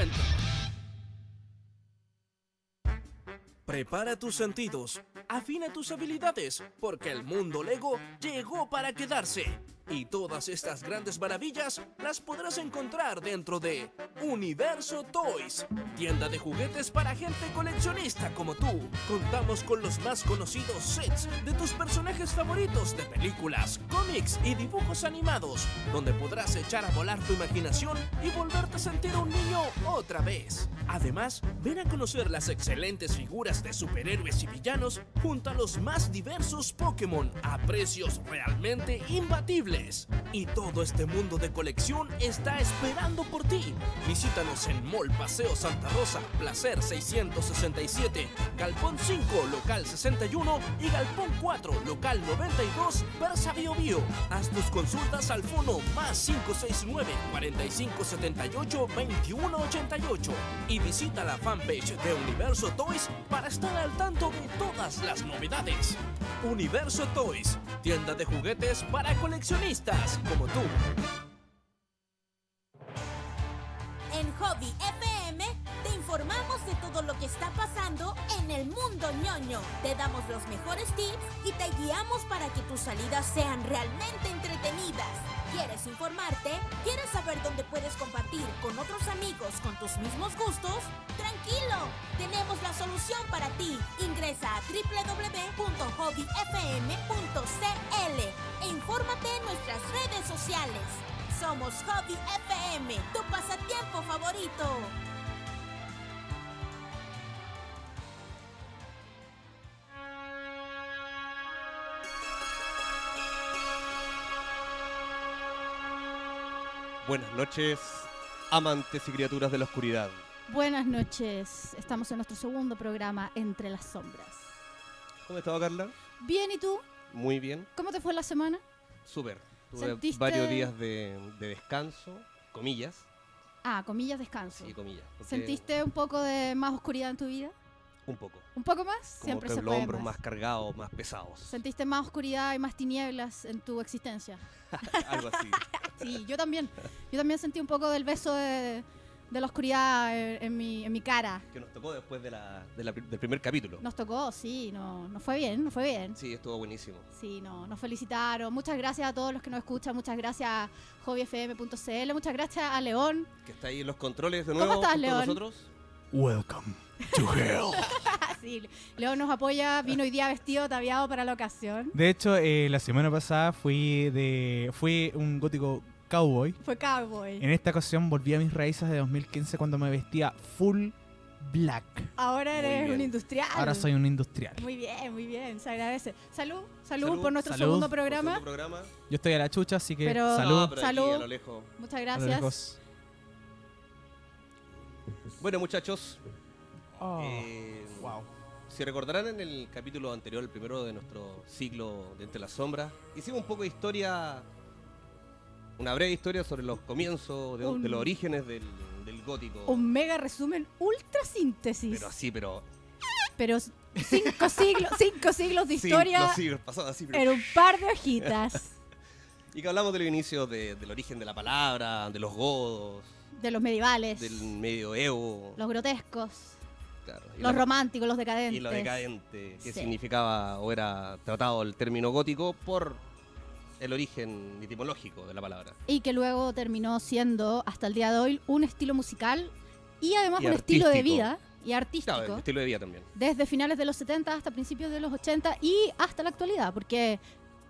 descuento. Prepara tus sentidos, afina tus habilidades, porque el mundo Lego llegó para quedarse. Y todas estas grandes maravillas las podrás encontrar dentro de Universo Toys, tienda de juguetes para gente coleccionista como tú. Contamos con los más conocidos sets de tus personajes favoritos de películas, cómics y dibujos animados, donde podrás echar a volar tu imaginación y volverte a sentir un niño otra vez. Además, ven a conocer las excelentes figuras de superhéroes y villanos junto a los más diversos Pokémon a precios realmente imbatibles. Y todo este mundo de colección está esperando por ti. Visítanos en Mall Paseo Santa Rosa, Placer 667, Galpón 5, Local 61 y Galpón 4, Local 92, Versa Bio Bio. Haz tus consultas al fono más 569-4578-2188 y visita la fanpage de Universo Toys para estar al tanto de todas las novedades. Universo Toys, tienda de juguetes para coleccionistas como tú. En Hobby FM te informamos de todo lo que está pasando en el mundo ñoño. Te damos los mejores tips y te guiamos para que tus salidas sean realmente entretenidas. ¿Quieres informarte? ¿Quieres saber dónde puedes compartir con otros amigos con tus mismos gustos? ¡Tranquilo! Tenemos la solución para ti. Ingresa a www.hobbyfm.cl e infórmate en nuestras redes sociales. Somos Hobby FM, tu pasatiempo favorito. Buenas noches, amantes y criaturas de la oscuridad. Buenas noches, estamos en nuestro segundo programa Entre las Sombras. ¿Cómo estaba, Carla? Bien, ¿y tú? Muy bien, ¿Cómo te fue la semana? súper. Tuve ¿Sentiste- varios días de descanso, comillas. Ah, comillas, descanso. Sí, comillas. porque ¿Sentiste un poco de más oscuridad en tu vida? Un poco. ¿Un poco más? Como Siempre que se los puede hombros más. más cargados, más pesados. ¿Sentiste más oscuridad y más tinieblas en tu existencia? Algo así. Sí, yo también. Yo también sentí un poco del beso de la oscuridad en mi cara. Que nos tocó después del primer capítulo. Nos tocó, sí, no fue bien, no fue bien. Sí, estuvo buenísimo. Sí, nos felicitaron. Muchas gracias a todos los que nos escuchan. Muchas gracias a hobbyfm.cl. Muchas gracias a León. Que está ahí en los controles de ¿Cómo nuevo estás, junto a León? nosotros. Welcome to hell. Sí, León nos apoya. Vino hoy día vestido, ataviado para la ocasión. De hecho, la semana pasada fui un gótico cowboy. Fue cowboy. En esta ocasión volví a mis raíces de 2015 cuando me vestía full black. Ahora Muy eres bien. un industrial. Ahora soy un industrial. Muy bien, se agradece. Salud Salud. por nuestro Salud. segundo Por programa. segundo programa. Yo estoy a la chucha, así que Pero- salud. No, pero aquí, Salud. a lo lejos. Muchas a lo gracias. lejos. Bueno, muchachos. Oh, eh, wow. Si recordarán en el capítulo anterior, el primero de nuestro ciclo de Entre las Sombras, hicimos un poco de historia, una breve historia sobre los comienzos, de los orígenes del gótico. Un mega resumen, ultra síntesis. Pero así, pero... Pero 5 siglos de historia Sí, los siglos pasados así, pero... en un par de hojitas. Y que hablamos del inicio del origen de la palabra, de los godos, De los medievales, del medioevo, los grotescos, claro, y los la- románticos, los decadentes. y lo decadente, que Sí. significaba o era tratado el término gótico por el origen etimológico de la palabra. Y que luego terminó siendo, hasta el día de hoy, un estilo musical y además Y un estilo de artístico. vida y artístico. Claro, el estilo de vida también. Desde finales de los 70 hasta principios de los 80 y hasta la actualidad, porque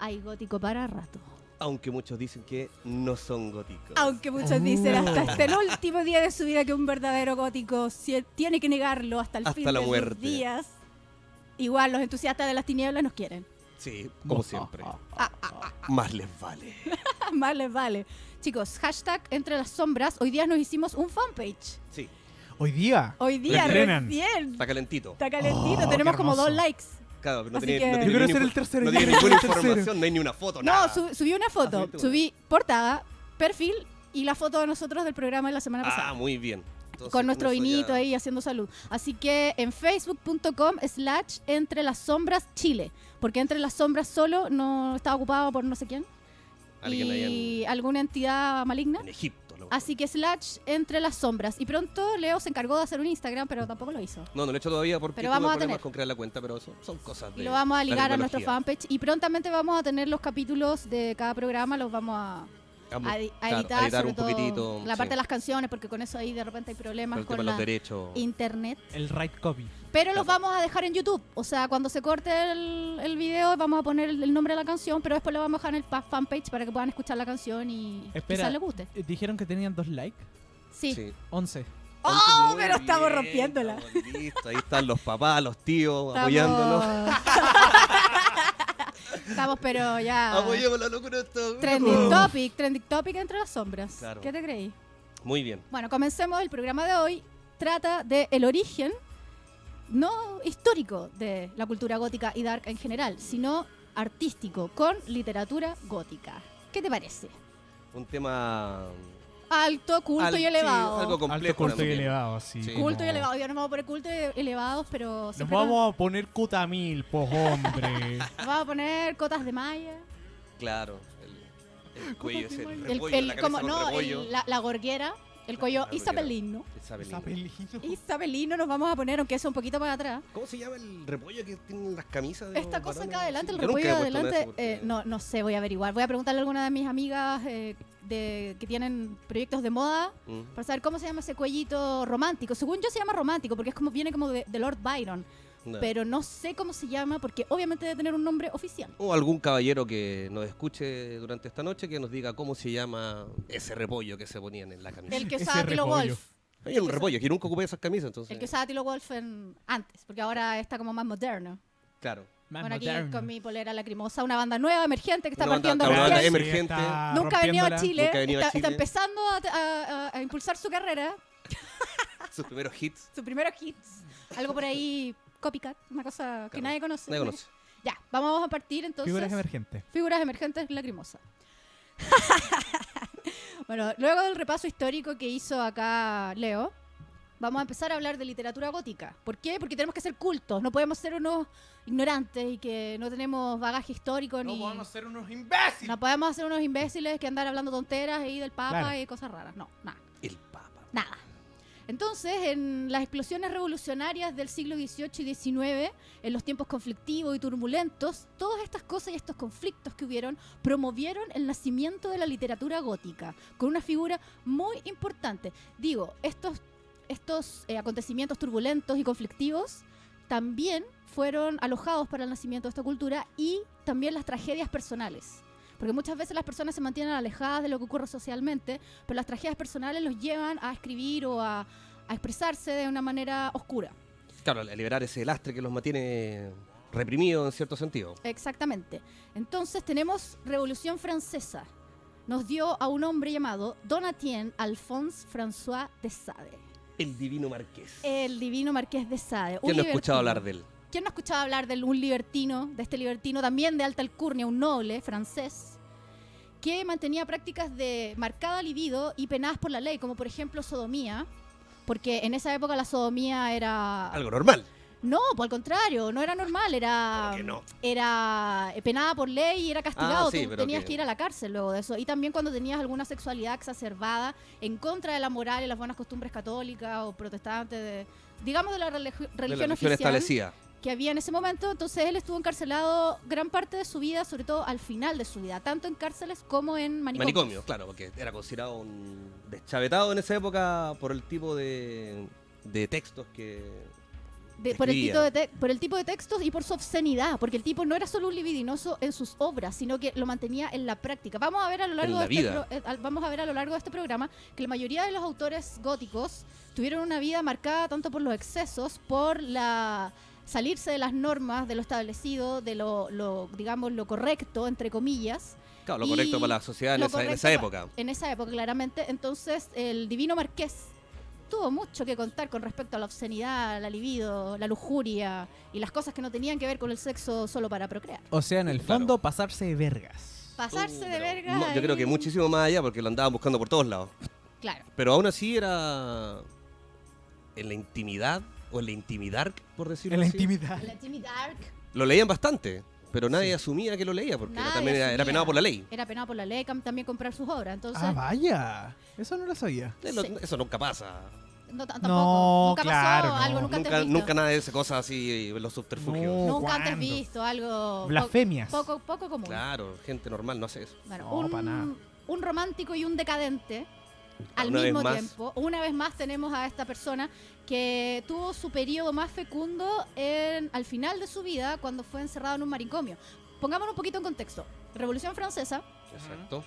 hay gótico para rato. Aunque muchos dicen que no son góticos. Aunque muchos dicen hasta el último día de su vida que un verdadero gótico tiene que negarlo hasta el Hasta fin la de muerte. sus días. Igual los entusiastas de las tinieblas nos quieren. Sí, como siempre. Más les vale. Más les vale. Chicos, hashtag Entre las Sombras. Hoy día nos hicimos un fanpage. Sí, Hoy día. Hoy día Estrenan. recién. está calentito. Está calentito. Oh, Tenemos qué como 2 hermoso. likes. Claro, no Así tiene, que- no Yo tiene quiero ni ser el info- tercero, No yo tiene quiero ser ninguna el tercero. información, no hay ni una foto, No, nada. subí una foto. Subiste una. Subí portada, perfil y la foto de nosotros del programa de la semana pasada. Ah, muy bien. Entonces, Con nuestro eso vinito ya- ahí haciendo salud. Así que en facebook.com/Entre las Sombras Chile. Porque Entre las Sombras solo no estaba ocupado por no sé quién. Alguien ahí Y alguna entidad maligna. en Egipto lo Claro. Así que / Entre las Sombras. Y pronto Leo se encargó de hacer un Instagram, pero tampoco lo hizo. No lo he hecho todavía porque Pero tuve vamos a problemas tener. con crear la cuenta, pero son cosas de Y lo vamos a la ligar a nuestra tecnología. fanpage. Y prontamente vamos a tener los capítulos de cada programa, los vamos a Vamos, a claro, editar, sobre un todo poquitito. la parte sí, de las canciones, porque con eso ahí de repente hay problemas por el tema con de los la derechos. internet. El right copy. Pero los Claro. vamos a dejar en YouTube. O sea, cuando se corte el video vamos a poner el nombre de la canción, pero después lo vamos a dejar en el fanpage para que puedan escuchar la canción y Espera, quizás les guste. dijeron que tenían 2 likes. Sí. Sí. 11. ¡Oh, Muy pero estamos bien, rompiéndola! estamos listos. Ahí están los papás, los tíos, Estamos- apoyándonos. Estamos, pero ya. Apoyemos la locura de esto. Trending topic entre las sombras. Claro. ¿Qué te creí? Muy bien. Bueno, comencemos. El programa de hoy trata de el origen, no histórico, de la cultura gótica y dark en general, sino artístico, con literatura gótica. ¿Qué te parece? Un tema Alto, culto y sí, elevado. algo Alto, complejo. culto y también. elevado, sí. Sí. Culto y como- elevado. Ya nos vamos a poner culto y elevados, pero Nos siempre vamos a poner cutamil, pues hombre. nos vamos a poner cotas de malla. Claro. El cuello ese, el El, repollo, la cabeza como, con no, repollo. la gorguera, el cuello La gorguera. isabelino. Isabelino. Isabelino. Isabelino nos vamos a poner, aunque sea un poquito para atrás. ¿Cómo se llama el repollo que tienen las camisas de Esta los cosa varones? acá adelante, el Yo nunca he repollo puesto una de adelante, esas porque- no sé, voy a averiguar. Voy a preguntarle a alguna de mis amigas que tienen proyectos de moda Mm. para saber cómo se llama ese cuellito romántico. Según yo se llama romántico porque viene como de Lord Byron, No. pero no sé cómo se llama porque obviamente debe tener un nombre oficial. O algún caballero que nos escuche durante esta noche que nos diga cómo se llama ese repollo que se ponían en la camisa. El que Ese usaba Tilo repollo. Wolf. Hay un repollo, que nunca ocupé esas camisas, entonces. El que usaba Tilo Wolf antes, porque ahora está como más moderno. Claro. Más Bueno, aquí moderno. con mi polera lacrimosa, una banda nueva, emergente, que está Una banda- partiendo una banda recién. emergente. está Nunca ha venido a rompiéndola. Chile, Nunca ha venido a está Chile. empezando a impulsar su carrera, Sus primeros hits. sus primeros hits. Algo por ahí, copycat, una cosa que Claro. nadie conoce. Nadie conoce. Ya, vamos a partir entonces. Figuras emergentes. Figuras emergentes lacrimosa. Bueno, luego del repaso histórico que hizo acá Leo, vamos a empezar a hablar de literatura gótica. ¿Por qué? Porque tenemos que ser cultos, no podemos ser unos ignorantes y que no tenemos bagaje histórico ni... ser unos imbéciles. No podemos ser unos imbéciles que andar hablando tonteras ahí del Papa Claro. y cosas raras. No, nada. El Papa. Nada. Entonces, en las explosiones revolucionarias del siglo XVIII y XIX, en los tiempos conflictivos y turbulentos, todas estas cosas y estos conflictos que hubieron promovieron el nacimiento de la literatura gótica, con una figura muy importante. Digo, estos acontecimientos turbulentos y conflictivos también fueron alojados para el nacimiento de esta cultura y también las tragedias personales. Porque muchas veces las personas se mantienen alejadas de lo que ocurre socialmente, pero las tragedias personales los llevan a escribir o a expresarse de una manera oscura. Claro, a liberar ese lastre que los mantiene reprimidos en cierto sentido. Exactamente. Entonces tenemos Revolución Francesa. Nos dio a un hombre llamado Donatien Alphonse François de Sade. El divino marqués. El divino marqués de Sade. ¿Quién no ha escuchado hablar de él? ¿Quién no ha escuchado hablar de un libertino, de este libertino también de alta alcurnia, un noble francés, que mantenía prácticas de marcada libido y penadas por la ley, como por ejemplo sodomía, porque en esa época la sodomía era... Algo normal. No, por el contrario, no era normal, era... ¿Cómo que no? Era penada por ley y era castigado, sí, tú pero tenías que- que ir a la cárcel luego de eso. Y también cuando tenías alguna sexualidad exacerbada en contra de la moral y las buenas costumbres católicas o protestantes, digamos de la De la religión religión oficial establecida. que había en ese momento. Entonces él estuvo encarcelado gran parte de su vida, sobre todo al final de su vida, tanto en cárceles como en manicomios. Manicomio, claro, porque era considerado un deschavetado en esa época por el tipo de textos que Por el, escribía. por el tipo de textos y por su obscenidad, porque el tipo no era solo un libidinoso en sus obras, sino que lo mantenía en la práctica. Vamos a ver a lo largo, En la de, este vida. vamos a ver a lo largo de este programa que la mayoría de los autores góticos tuvieron una vida marcada tanto por los excesos, por la salirse de las normas, de lo establecido, de digamos, lo correcto, entre comillas. Claro, lo Y correcto para la sociedad en lo esa correcto época. En esa época, claramente. Entonces, el divino marqués tuvo mucho que contar con respecto a la obscenidad, la libido, la lujuria y las cosas que no tenían que ver con el sexo solo para procrear. O sea, en el Claro. fondo, pasarse de vergas. Pasarse de Pero verga. no, yo creo ahí- que muchísimo más allá porque lo andaban buscando por todos lados. Claro. Pero aún así era en la intimidad o en la intimidar, por decirlo En la así. intimidad. La Jimmy Dark. Lo leían bastante, pero nadie asumía que lo leía, porque Nadie también era asumía. penado por la ley. Era penado por la ley también comprar sus obras. Entonces, Ah, vaya. Eso no lo sabía. Sí. Eso nunca pasa. tampoco. No, Nunca claro, pasó no. algo nunca antes Nunca, visto. nunca nada de esas cosas así, los subterfugios. No. Nunca antes ¿Cuándo? visto, algo Blasfemias. poco común. Claro, gente normal no hace eso. Bueno, No, pa' nada. un romántico y un decadente al Una vez mismo más. tiempo. Una vez más tenemos a esta persona que tuvo su periodo más fecundo al final de su vida cuando fue encerrado en un manicomio. Pongámonos un poquito en contexto. Revolución Francesa. Exacto.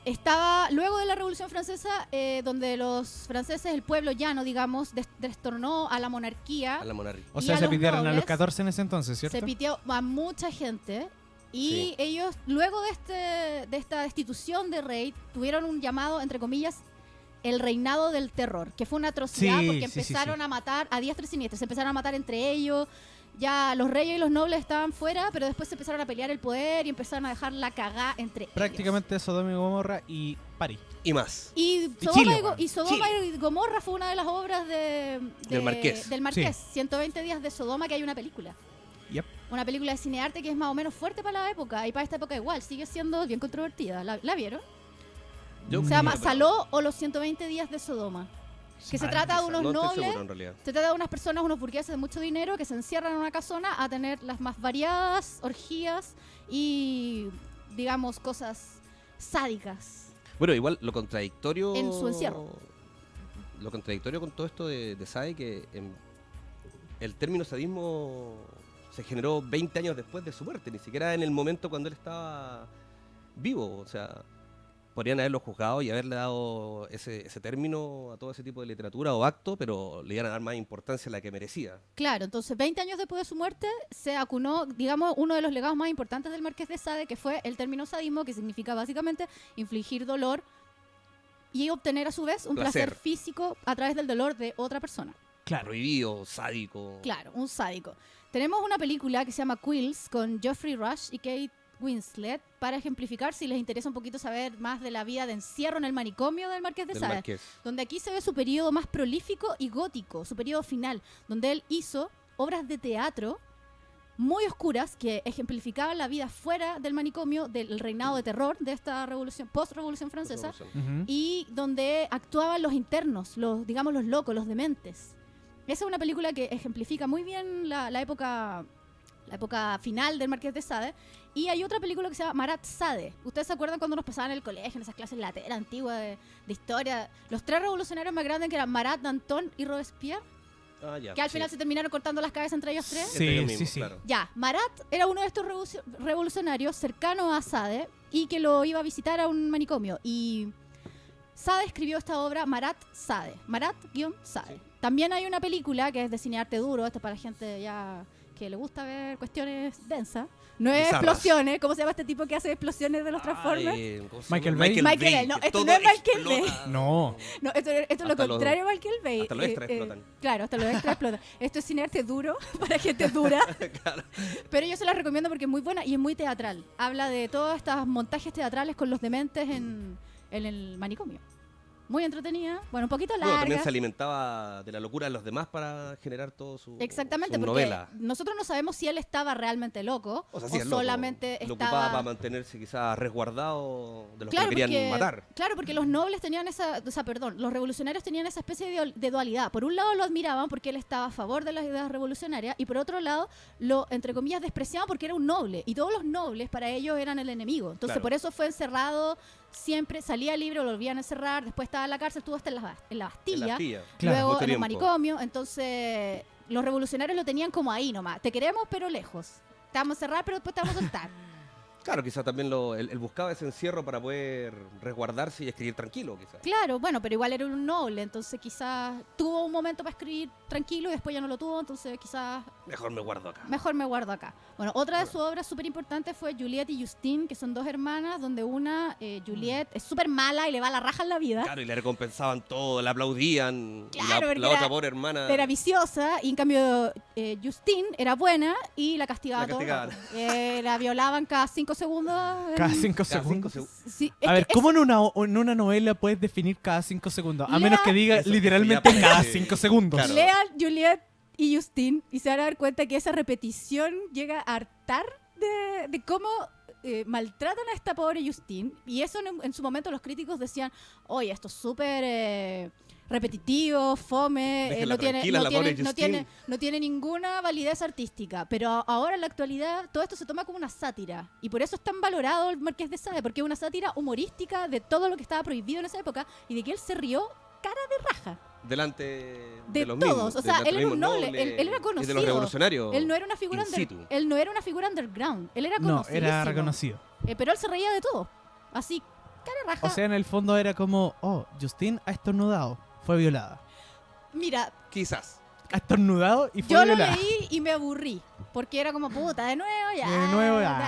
Estaba luego de la Revolución Francesa, donde los franceses, el pueblo llano, digamos, destornó a la monarquía. A la monarquía. O Y sea, a se los pidieron a los nobles 14 en ese entonces, ¿cierto? Se pitió a mucha gente. Y Sí. ellos, luego de esta destitución de rey, tuvieron un llamado, entre comillas, el reinado del terror, que fue una atrocidad Sí, porque sí, empezaron sí. a matar a diestra y siniestra. Se empezaron a matar entre ellos. Ya los reyes y los nobles estaban fuera, pero después se empezaron a pelear el poder y empezaron a dejar la cagá entre ellos. Prácticamente Sodoma y Gomorra y París. Y más. Y Chile, Sodoma, weón. y Sodoma y Gomorra fue una de las obras Del Marqués. Del Marqués. 120 días de Sodoma, que hay una película. Yep. Una película de cinearte que es más o menos fuerte para la época y para esta época igual, sigue siendo bien controvertida. ¿La vieron? Yo Se llama pero- Saló o los 120 días de Sodoma. Que se trata de unos no estoy nobles, seguro, en realidad. se trata de unas personas, unos burgueses de mucho dinero que se encierran en una casona a tener las más variadas orgías y, digamos, cosas sádicas. Bueno, igual lo contradictorio. En su encierro. Lo contradictorio con todo esto de Sade, que el término sadismo se generó 20 años después de su muerte, ni siquiera en el momento cuando él estaba vivo. O sea, podrían haberlo juzgado y haberle dado ese término a todo ese tipo de literatura o acto, pero le iban a dar más importancia a la que merecía. Claro, entonces 20 años después de su muerte se acunó, digamos, uno de los legados más importantes del Marqués de Sade, que fue el término sadismo, que significa básicamente infligir dolor y obtener a su vez un placer físico a través del dolor de otra persona. Claro. Prohibido, sádico. Claro, un sádico. Tenemos una película que se llama Quills con Geoffrey Rush y Kate Winslet para ejemplificar, si les interesa un poquito saber más de la vida de encierro en el manicomio del Marqués de Del Sade, Marqués. donde aquí se ve su periodo más prolífico y gótico, su periodo final, donde él hizo obras de teatro muy oscuras que ejemplificaban la vida fuera del manicomio, del reinado de terror de esta revolución, post-revolución francesa, Ujú. y donde actuaban los internos, digamos los locos, los dementes. Esa es una película que ejemplifica muy bien la época final del Marqués de Sade. Y hay otra película que se llama Marat Sade. ¿Ustedes se acuerdan cuando nos pasaban en el colegio, en esas clases lateras antiguas de historia? Los tres revolucionarios más grandes que eran Marat, Danton y Robespierre, Ah, ya, que al sí. final se terminaron cortando las cabezas entre ellos tres. Entre ellos Sí, mismos, sí. claro. Ya, Marat era uno de estos revolucionarios cercano a Sade y que lo iba a visitar a un manicomio. Y Sade escribió esta obra, Marat Sade. Marat-Sade. Sí. También hay una película que es de cinearte duro, esto es para la gente ya que le gusta ver cuestiones densas. No es Bizarras. explosiones, ¿cómo se llama este tipo que hace explosiones de los Transformers? ¿Cómo se Michael llama? Bay. Michael Bay, Bay, no, que esto todo no es Michael explota. Bay. No. No, esto es lo Hasta contrario a Michael Bay. hasta los extras explotan. Claro, hasta los extras explotan. Esto es cinearte duro, para gente dura. Pero yo se la recomiendo porque es muy buena y es muy teatral. Habla de todos estos montajes teatrales con los dementes en el manicomio. Muy entretenida. Bueno, un poquito Bueno, también larga. se alimentaba de la locura de los demás para generar todo su Exactamente, su porque novela. nosotros no sabemos si él estaba realmente loco O o, sea, sí, es loco. solamente Lo ocupaba estaba... para mantenerse quizás resguardado de los Claro, que lo querían porque, matar. claro, porque los nobles tenían los revolucionarios tenían esa especie de dualidad. Por un lado lo admiraban porque él estaba a favor de las ideas revolucionarias y por otro lado lo, entre comillas, despreciaban porque era un noble. Y todos los nobles para ellos eran el enemigo. Entonces Claro. por eso fue encerrado siempre, salía libre, lo volvían a encerrar, después estaba en la cárcel, estuvo hasta en la En Bastilla. la Bastilla. Claro, Luego mucho en el tiempo. manicomio, entonces los revolucionarios lo tenían como ahí nomás. Te queremos pero lejos. Te vamos a cerrar pero después te vamos a soltar. Claro, quizás también él buscaba ese encierro para poder resguardarse y escribir tranquilo, quizás. Claro, bueno, pero igual era un noble, entonces quizás tuvo un momento para escribir tranquilo y después ya no lo tuvo, entonces quizás Mejor me guardo acá. mejor me guardo acá. Bueno, otra de sus obras súper importantes fue Juliette y Justine, que son dos hermanas, donde una, Juliette, es súper mala y le va a la raja en la vida. Claro, y le recompensaban todo, le aplaudían. Claro, y la porque otra era- pobre hermana. Era viciosa y en cambio Justine era buena y la castigaba La todo el castigaban. rato. La violaban cada 5 segundos. Cada 5 Cada cinco segundos. Sí, es A ver, que ¿cómo en una novela puedes definir cada 5 segundos? A Lea- menos que diga Eso literalmente ya cada parece- 5 segundos. Claro. Lean Juliette y Justine y se van a dar cuenta que esa repetición llega a hartar de cómo maltratan a esta pobre Justine. Y eso en su momento los críticos decían, oye, esto es súper repetitivo, fome, Déjenla tranquila, la pobre Justine. no tiene ninguna validez artística. Pero ahora en la actualidad todo esto se toma como una sátira. Y por eso es tan valorado el Marqués de Sade, porque es una sátira humorística de todo lo que estaba prohibido en esa época y de que él se rió cara de raja. Delante De los todos, mismos, o sea, delante él de era los un mismos noble, nobles él era y conocido. de los revolucionarios. Él no era una figura in situ. él no era una figura underground, él era No, conocido. era reconocido. Pero él se reía de todo. Así, cara de raja. O sea, en el fondo era como, oh, Justine ha estornudado, fue violada. Mira, Quizás. Ha estornudado y fue yo lo violada. leí y me aburrí. Porque era como, puta, de nuevo ya. De nuevo, ya.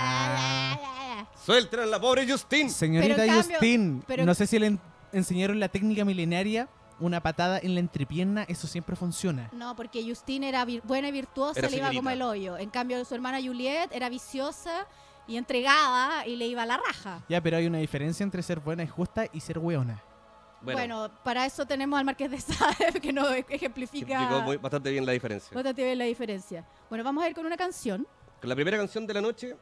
ya. ¡Suelten a la pobre Justine! Señorita Pero en cambio- Justine, pero- no sé si le enseñaron la técnica milenaria, una patada en la entrepierna, eso siempre funciona. No, porque Justine era buena y virtuosa, Era le iba como señorita. el hoyo. En cambio, su hermana Juliette era viciosa y entregada y le iba a la raja. Ya, pero hay una diferencia entre ser buena y justa y ser weona. Bueno, para eso tenemos al Marqués de Sade, que nos ejemplifica explicó bastante bien la diferencia. bastante bien la diferencia. Bueno, vamos a ir con una canción. Con la primera canción de la noche,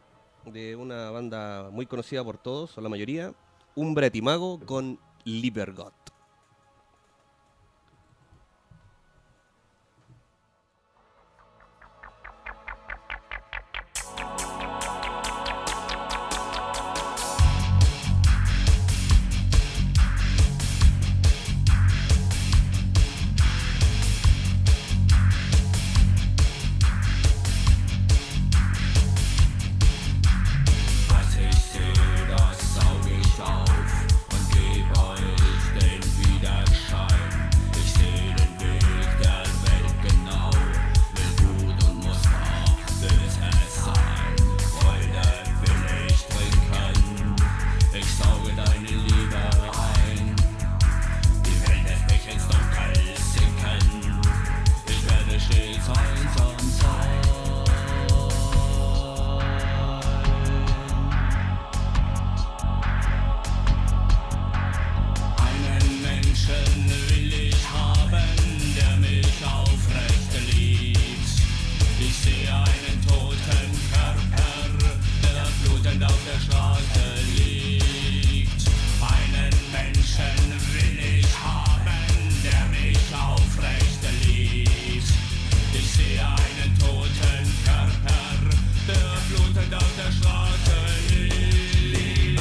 de una banda muy conocida por todos, o la mayoría, Umbra Etimago con Libergot. Was ich seh', das saug ich auf und geb euch den Widerschein. Ich seh' den Weg der Welt genau, will gut und muss auch böse sein. Freude will ich trinken, ich sauge deine Liebe ein. Die Welt lässt mich ins Dunkel sinken, ich werde stets einsam sein. Einen Menschen will ich haben, der mich aufrecht liebt. Ich sehe einen toten Körper, der blutend auf der Straße liegt. Einen Menschen will ich haben, der mich aufrecht liebt. Ich sehe einen toten Körper, der blutend auf der Straße liegt.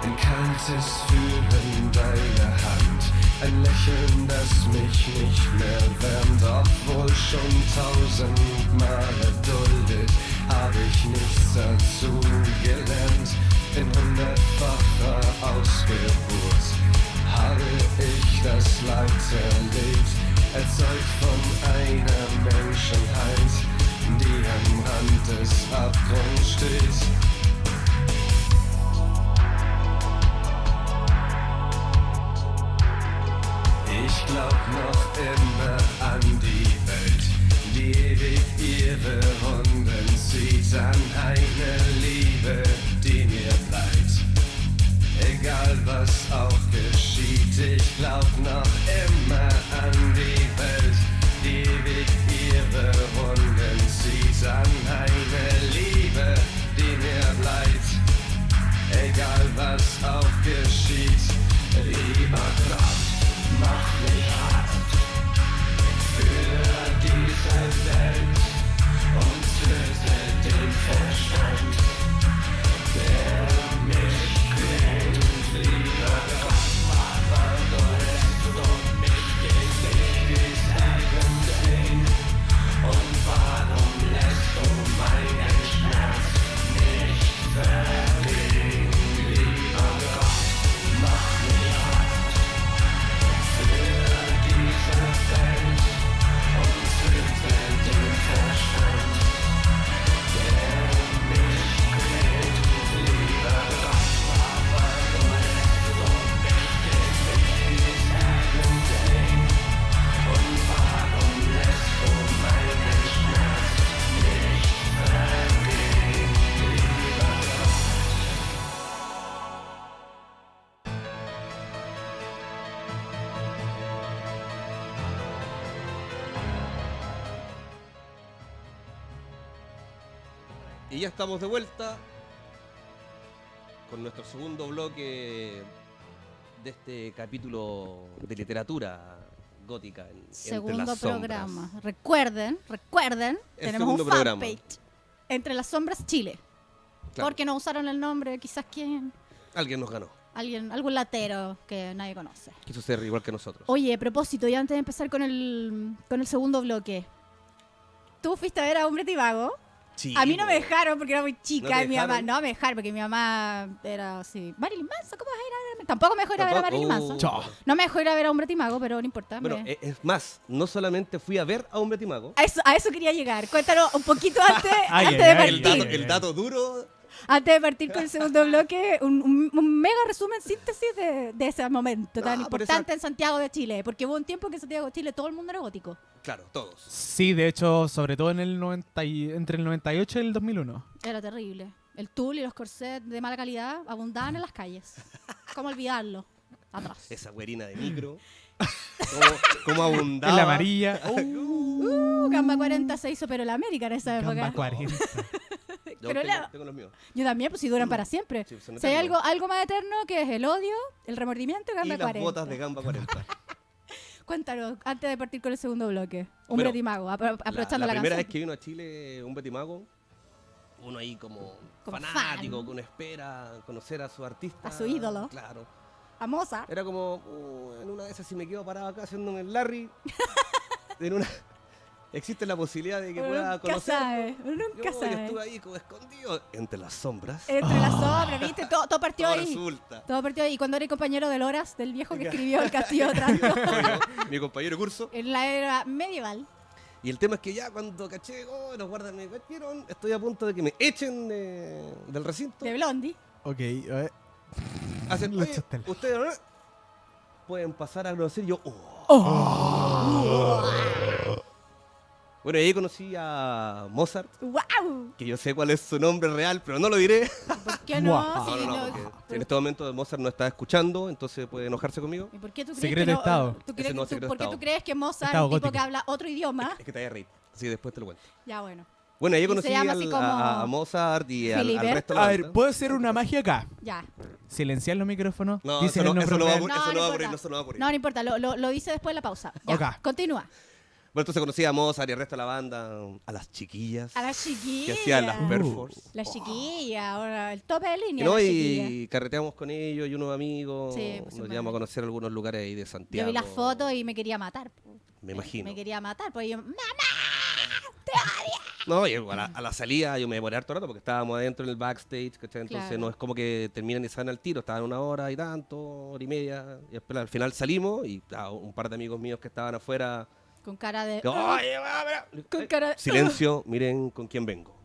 Ein kaltes Fühlen deiner Hand, ein Lächeln, das mich nicht mehr wärmt, obwohl schon 1000-mal erduldet, hab ich nichts dazu gelernt. In 100-facher Ausgeburt habe ich das Leid erlebt, erzeugt von einer Menschenheit, die am Rand des Abgrunds steht. Ich glaub noch immer an die Welt, die ewig ihre Runden zieht, an eine Liebe, die mir bleibt. Egal was auch geschieht, ich glaub noch immer an die Welt, die ewig ihre Runden zieht, an eine Liebe, die mir bleibt. Egal was auch geschieht, lieber Gott, mach mich hart für Y ya estamos de vuelta con nuestro segundo bloque de este capítulo de literatura gótica Entre Segundo las Sombras. programa. Recuerden, El tenemos un segundo programa. fanpage. Entre las Sombras Chile. Claro. Porque no usaron el nombre, quizás quién. Alguien nos ganó. Algún latero que nadie conoce. Quiso ser igual que nosotros. Oye, a propósito, y antes de empezar con el segundo bloque. ¿Tú fuiste a ver a Hombre Tibago? Sí, A mí no me po. dejaron porque era muy chica. ¿No te Y mi mamá dejaron? no me dejaron porque mi mamá era así. Marilyn Manson, ¿cómo vas a ir a ver? Tampoco me dejó ir a ver a Marilyn Manson. Chao. No me dejó ir a ver a Hombre Tibago, pero no importa. Bueno, es más, no solamente fui a ver a Hombre Timago. A eso quería llegar. Cuéntanos un poquito antes, Ay, antes ay, de ay, El partir. dato, el dato duro. Antes de partir con el segundo bloque, un mega resumen, síntesis de ese momento tan No, por importante esa- en Santiago de Chile. Porque hubo un tiempo que en Santiago de Chile todo el mundo era gótico. Claro, todos. Sí, de hecho, sobre todo en el entre el 98 y el 2001. Era terrible. El tul y los corsets de mala calidad abundaban en las calles. ¿Cómo olvidarlo? Atrás. Esa güerina de micro. Cómo abundaba. En la amarilla. Gamba 40 se hizo pero la América en esa época. Gamba 40. Yo Pero tengo los míos. Yo también, pues si duran para siempre. Sí, son Si hay eternos. algo más eterno que es el odio, el remordimiento y Y Gamba las 40. botas de Gamba 40. Cuéntanos, antes de partir con el segundo bloque. Hombre Bueno, Timago, aprovechando la la, primera canción. vez que vino a Chile un Betimago, uno ahí como fanático, fan. que uno espera conocer a su artista. A su ídolo. Claro. A Mozart. Era como, en una de esas si me quedo parado acá haciéndome el Larry, en una... existe la posibilidad de que Uno pueda nunca conocerlo. sabe, uno nunca Yo sabe. estuve ahí como escondido entre las sombras. Entre las sombras, ¿viste? Todo partió Todo ahí. resulta. Todo partió ahí. Y cuando era compañero de Loras, del viejo que escribió El Castillo de Otranto, Mi compañero de curso. en la era medieval. Y el tema es que ya cuando caché, los guardas me cachieron, estoy a punto de que me echen del recinto. De Blondie. Ok, a ver. Hacen, Lo "Oye, echaste. ustedes ¿no? pueden pasar a conocer. Y yo, Bueno, y ahí conocí a Mozart, ¡Wow! que yo sé cuál es su nombre real, pero no lo diré. ¿Por qué no? Guau. Sí, No, no. porque en este momento Mozart no está escuchando, entonces puede enojarse conmigo. ¿Y por qué tú crees Secreto que de no? Estado. ¿Tú crees, Ese no es secreto de ¿Por qué tú Estado. crees que Mozart, Estado un tipo gótico. que habla otro idioma? Es que te vaya a reír, así después te lo cuento. Ya, bueno. Bueno, ahí Y conocí se llama así como a Mozart y al Filiberto. resto de la A ver, banda. ¿puedo hacer una magia acá? Ya. Silenciar los micrófonos. No, dicen eso no, el eso no va a nombre ocurrir, eso no va a ocurrir, importa. eso no va a ocurrir. No, no importa, lo hice después de la pausa. Ya, Ok. continúa. Bueno, entonces conocí a Mozart y al resto de la banda, a las chiquillas A las que chiquillas. hacían las perforce. Las chiquillas, ahora el tope de Y, línea. no, las chiquillas. y carreteamos con ellos y unos amigos, Sí, pues, nos sí, llevamos a conocer algunos lugares ahí de Yo Santiago. vi las fotos y me quería matar. Me imagino. Me quería matar, porque yo, ¡mamá! No, y a la salida yo me demoré harto rato porque estábamos adentro en el backstage, ¿cachai? Entonces Claro. no es como que terminan y salen al tiro, estaban una hora y tanto, hora y media, y después al final salimos y un par de amigos míos que estaban afuera, Con cara de... que, "Oye, va, mira". Con cara de... Silencio, miren con quién vengo.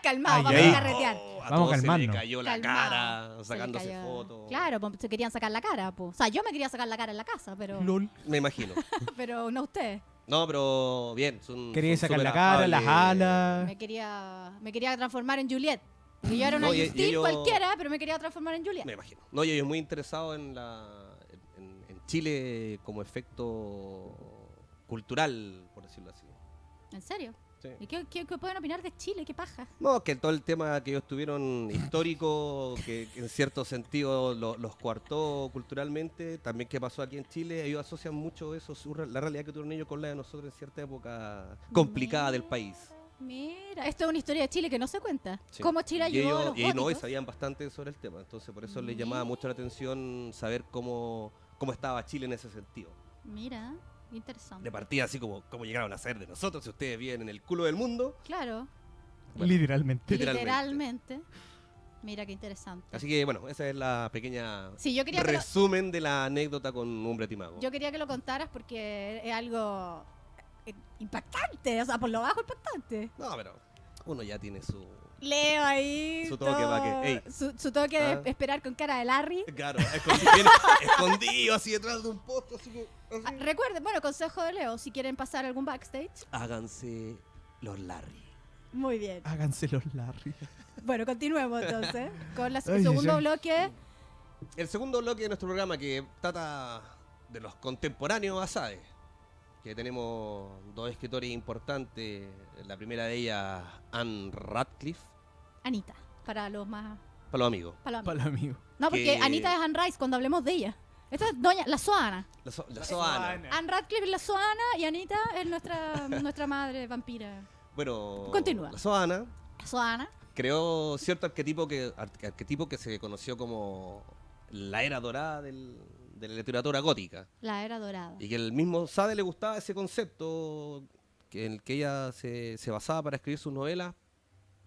Calmado, Ay, vamos ay. a carretear. A Vamos a todos se le calmarnos. cayó la Calmado. cara, Se le sacándose cayó. fotos. Claro, pues, se querían sacar la cara. Po. O sea, yo me quería sacar la cara en la casa, pero, LOL. Me imagino. pero no ustedes. No, pero bien. Quería son sacar súper la cara, afables. las alas. Me quería transformar en Juliet. Y yo era una No, y Justine ellos- cualquiera, pero me quería transformar en Juliet. Me imagino. No, y ellos muy interesados en Chile como efecto cultural, por decirlo así. ¿En serio? Sí. ¿Y qué pueden opinar de Chile? ¿Qué paja? No, que todo el tema que ellos tuvieron histórico, que en cierto sentido los coartó culturalmente, también que pasó aquí en Chile, ellos asocian mucho eso, la realidad que tuvieron ellos con la de nosotros en cierta época complicada del país. Mira, esto es una historia de Chile que no se cuenta. Sí. ¿Cómo Chile Y ayudó a ellos, los y no, y góticos? sabían bastante sobre el tema, entonces por eso les llamaba mucho la atención saber cómo estaba Chile en ese sentido. Mira, interesante. De partida así como cómo llegaron a ser de nosotros, si ustedes viven en el culo del mundo. Claro, Bueno. Literalmente. literalmente. Mira qué interesante. Así que bueno, esa es la pequeña Sí, yo quería que lo- resumen de la anécdota con Hombre Timago. Yo quería que lo contaras porque es algo impactante, o sea, por lo bajo impactante. No, pero uno ya tiene su... Leo ahí Su toque, todo- pa' que- ey. su toque Ah. de esperar con cara de Larry. Claro, viene escondido así detrás de un posto, así que... así. Ah, recuerden, bueno, consejo de Leo, si quieren pasar algún backstage. Háganse los Larry. Muy bien. Háganse los Larry. Bueno, continuemos entonces con el Ay, segundo ay, ay. bloque. El segundo bloque de nuestro programa que trata de los contemporáneos Asade, que tenemos dos escritores importantes. La primera de ellas, Anne Radcliffe, Anita, para los más... Para los amigos. Para los Para amigos. los amigos. No, porque que- Anita es Anne Rice cuando hablemos de ella. Esta es la Soana. La Soana. Anne Radcliffe es la Soana y Anita es nuestra madre vampira. Bueno, Continúa. la Soana Soana. creó cierto arquetipo que se conoció como la era dorada de la literatura gótica. La era dorada. Y que el mismo Sade le gustaba ese concepto en el que ella se basaba para escribir sus novelas,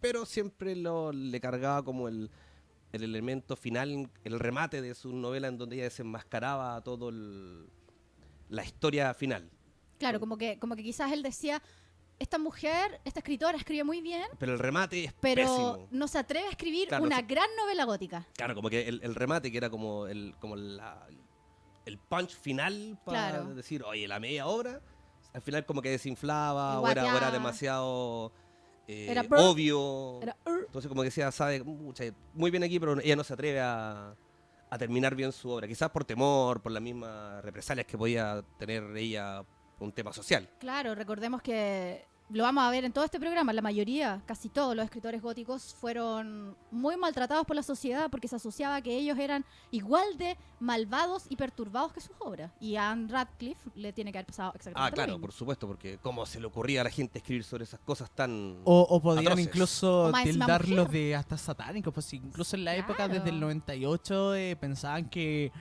pero siempre le cargaba como el elemento final, el remate de sus novelas en donde ella desenmascaraba todo la historia final. Claro, como que quizás él decía, esta escritora escribe muy bien, Pero el remate es pero pésimo. no se atreve a escribir Claro, una no se- gran novela gótica. Claro, como que el remate que era como el punch final para Claro. decir, oye, la media obra, al final como que desinflaba Y o era guateaba. demasiado Era obvio. Era, Entonces como que decía, sabe, muy bien aquí, pero ella no se atreve a terminar bien su obra. Quizás por temor, por las mismas represalias que podía tener ella por un tema social. Claro, recordemos que lo vamos a ver en todo este programa, la mayoría, casi todos los escritores góticos fueron muy maltratados por la sociedad porque se asociaba que ellos eran igual de malvados y perturbados que sus obras. Y a Anne Radcliffe le tiene que haber pasado exactamente lo Claro, mismo. por supuesto, porque cómo se le ocurría a la gente escribir sobre esas cosas tan... O podrían atroces. incluso O más encima tildarlos mujer. de hasta satánicos. Pues incluso en la época, Claro. desde el 98, pensaban que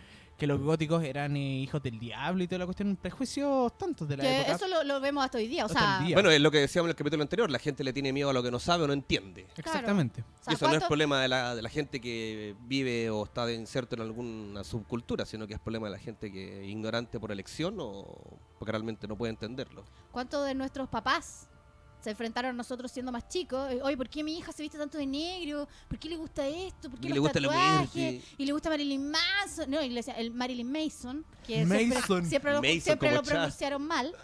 los góticos eran hijos del diablo y toda la cuestión. Prejuicios tantos de la Que época. eso lo vemos hasta hoy día. O Hasta sea, el día. Bueno, es lo que decíamos en el capítulo anterior, la gente le tiene miedo a lo que no sabe o no entiende. Exactamente. o sea, Y eso no es ¿cuánto- problema de la gente que vive o está inserto en alguna subcultura, sino que es problema de la gente que es ignorante por elección o porque realmente no puede entenderlo. ¿Cuántos de nuestros papás se enfrentaron a nosotros siendo más chicos? Oye, ¿por qué mi hija se viste tanto de negro? ¿Por qué le gusta esto? ¿Por qué Y los le gusta la tatuajes? muerte. Y le gusta Marilyn Manson. No, y le decía, el Marilyn Mason, que Mason. siempre lo Mason como Chad. pronunciaron mal.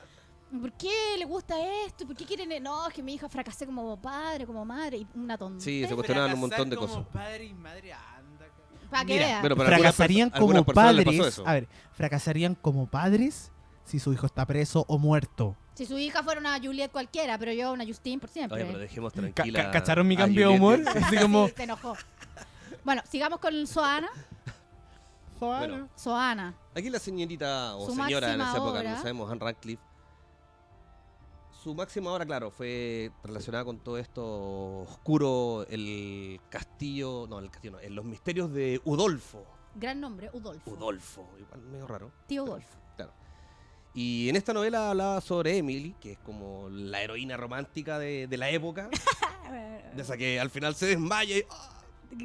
¿Por qué le gusta esto? ¿Por qué quieren...? No, es que mi hija fracasé como padre, como madre. Y una tontería. Sí, se cuestionaban un montón de cosas. Padre y madre, anda. Para que Mira, vean. Pero para algunas Fracasarían perso- algunas como personas les pasó padres. eso. A ver, fracasarían como padres si su hijo está preso o muerto. Si su hija fuera una Juliet cualquiera, pero yo una Justine por siempre. Oye, pero dejemos tranquila. ¿Cacharon mi a cambio de Juliette. humor? Así como... Sí, se enojó. Bueno, sigamos con Soana. Bueno, Soana. aquí la señorita o Su señora en máxima esa época, obra. no sabemos, Anne Radcliffe. Su máxima obra, claro, fue relacionada con todo esto oscuro, el castillo, no, los misterios de Udolfo. Gran nombre, Udolfo. Udolfo, igual medio raro. Tío Udolfo. Claro. Y en esta novela hablaba sobre Emily, que es como la heroína romántica de la época, de esa que al final se desmaya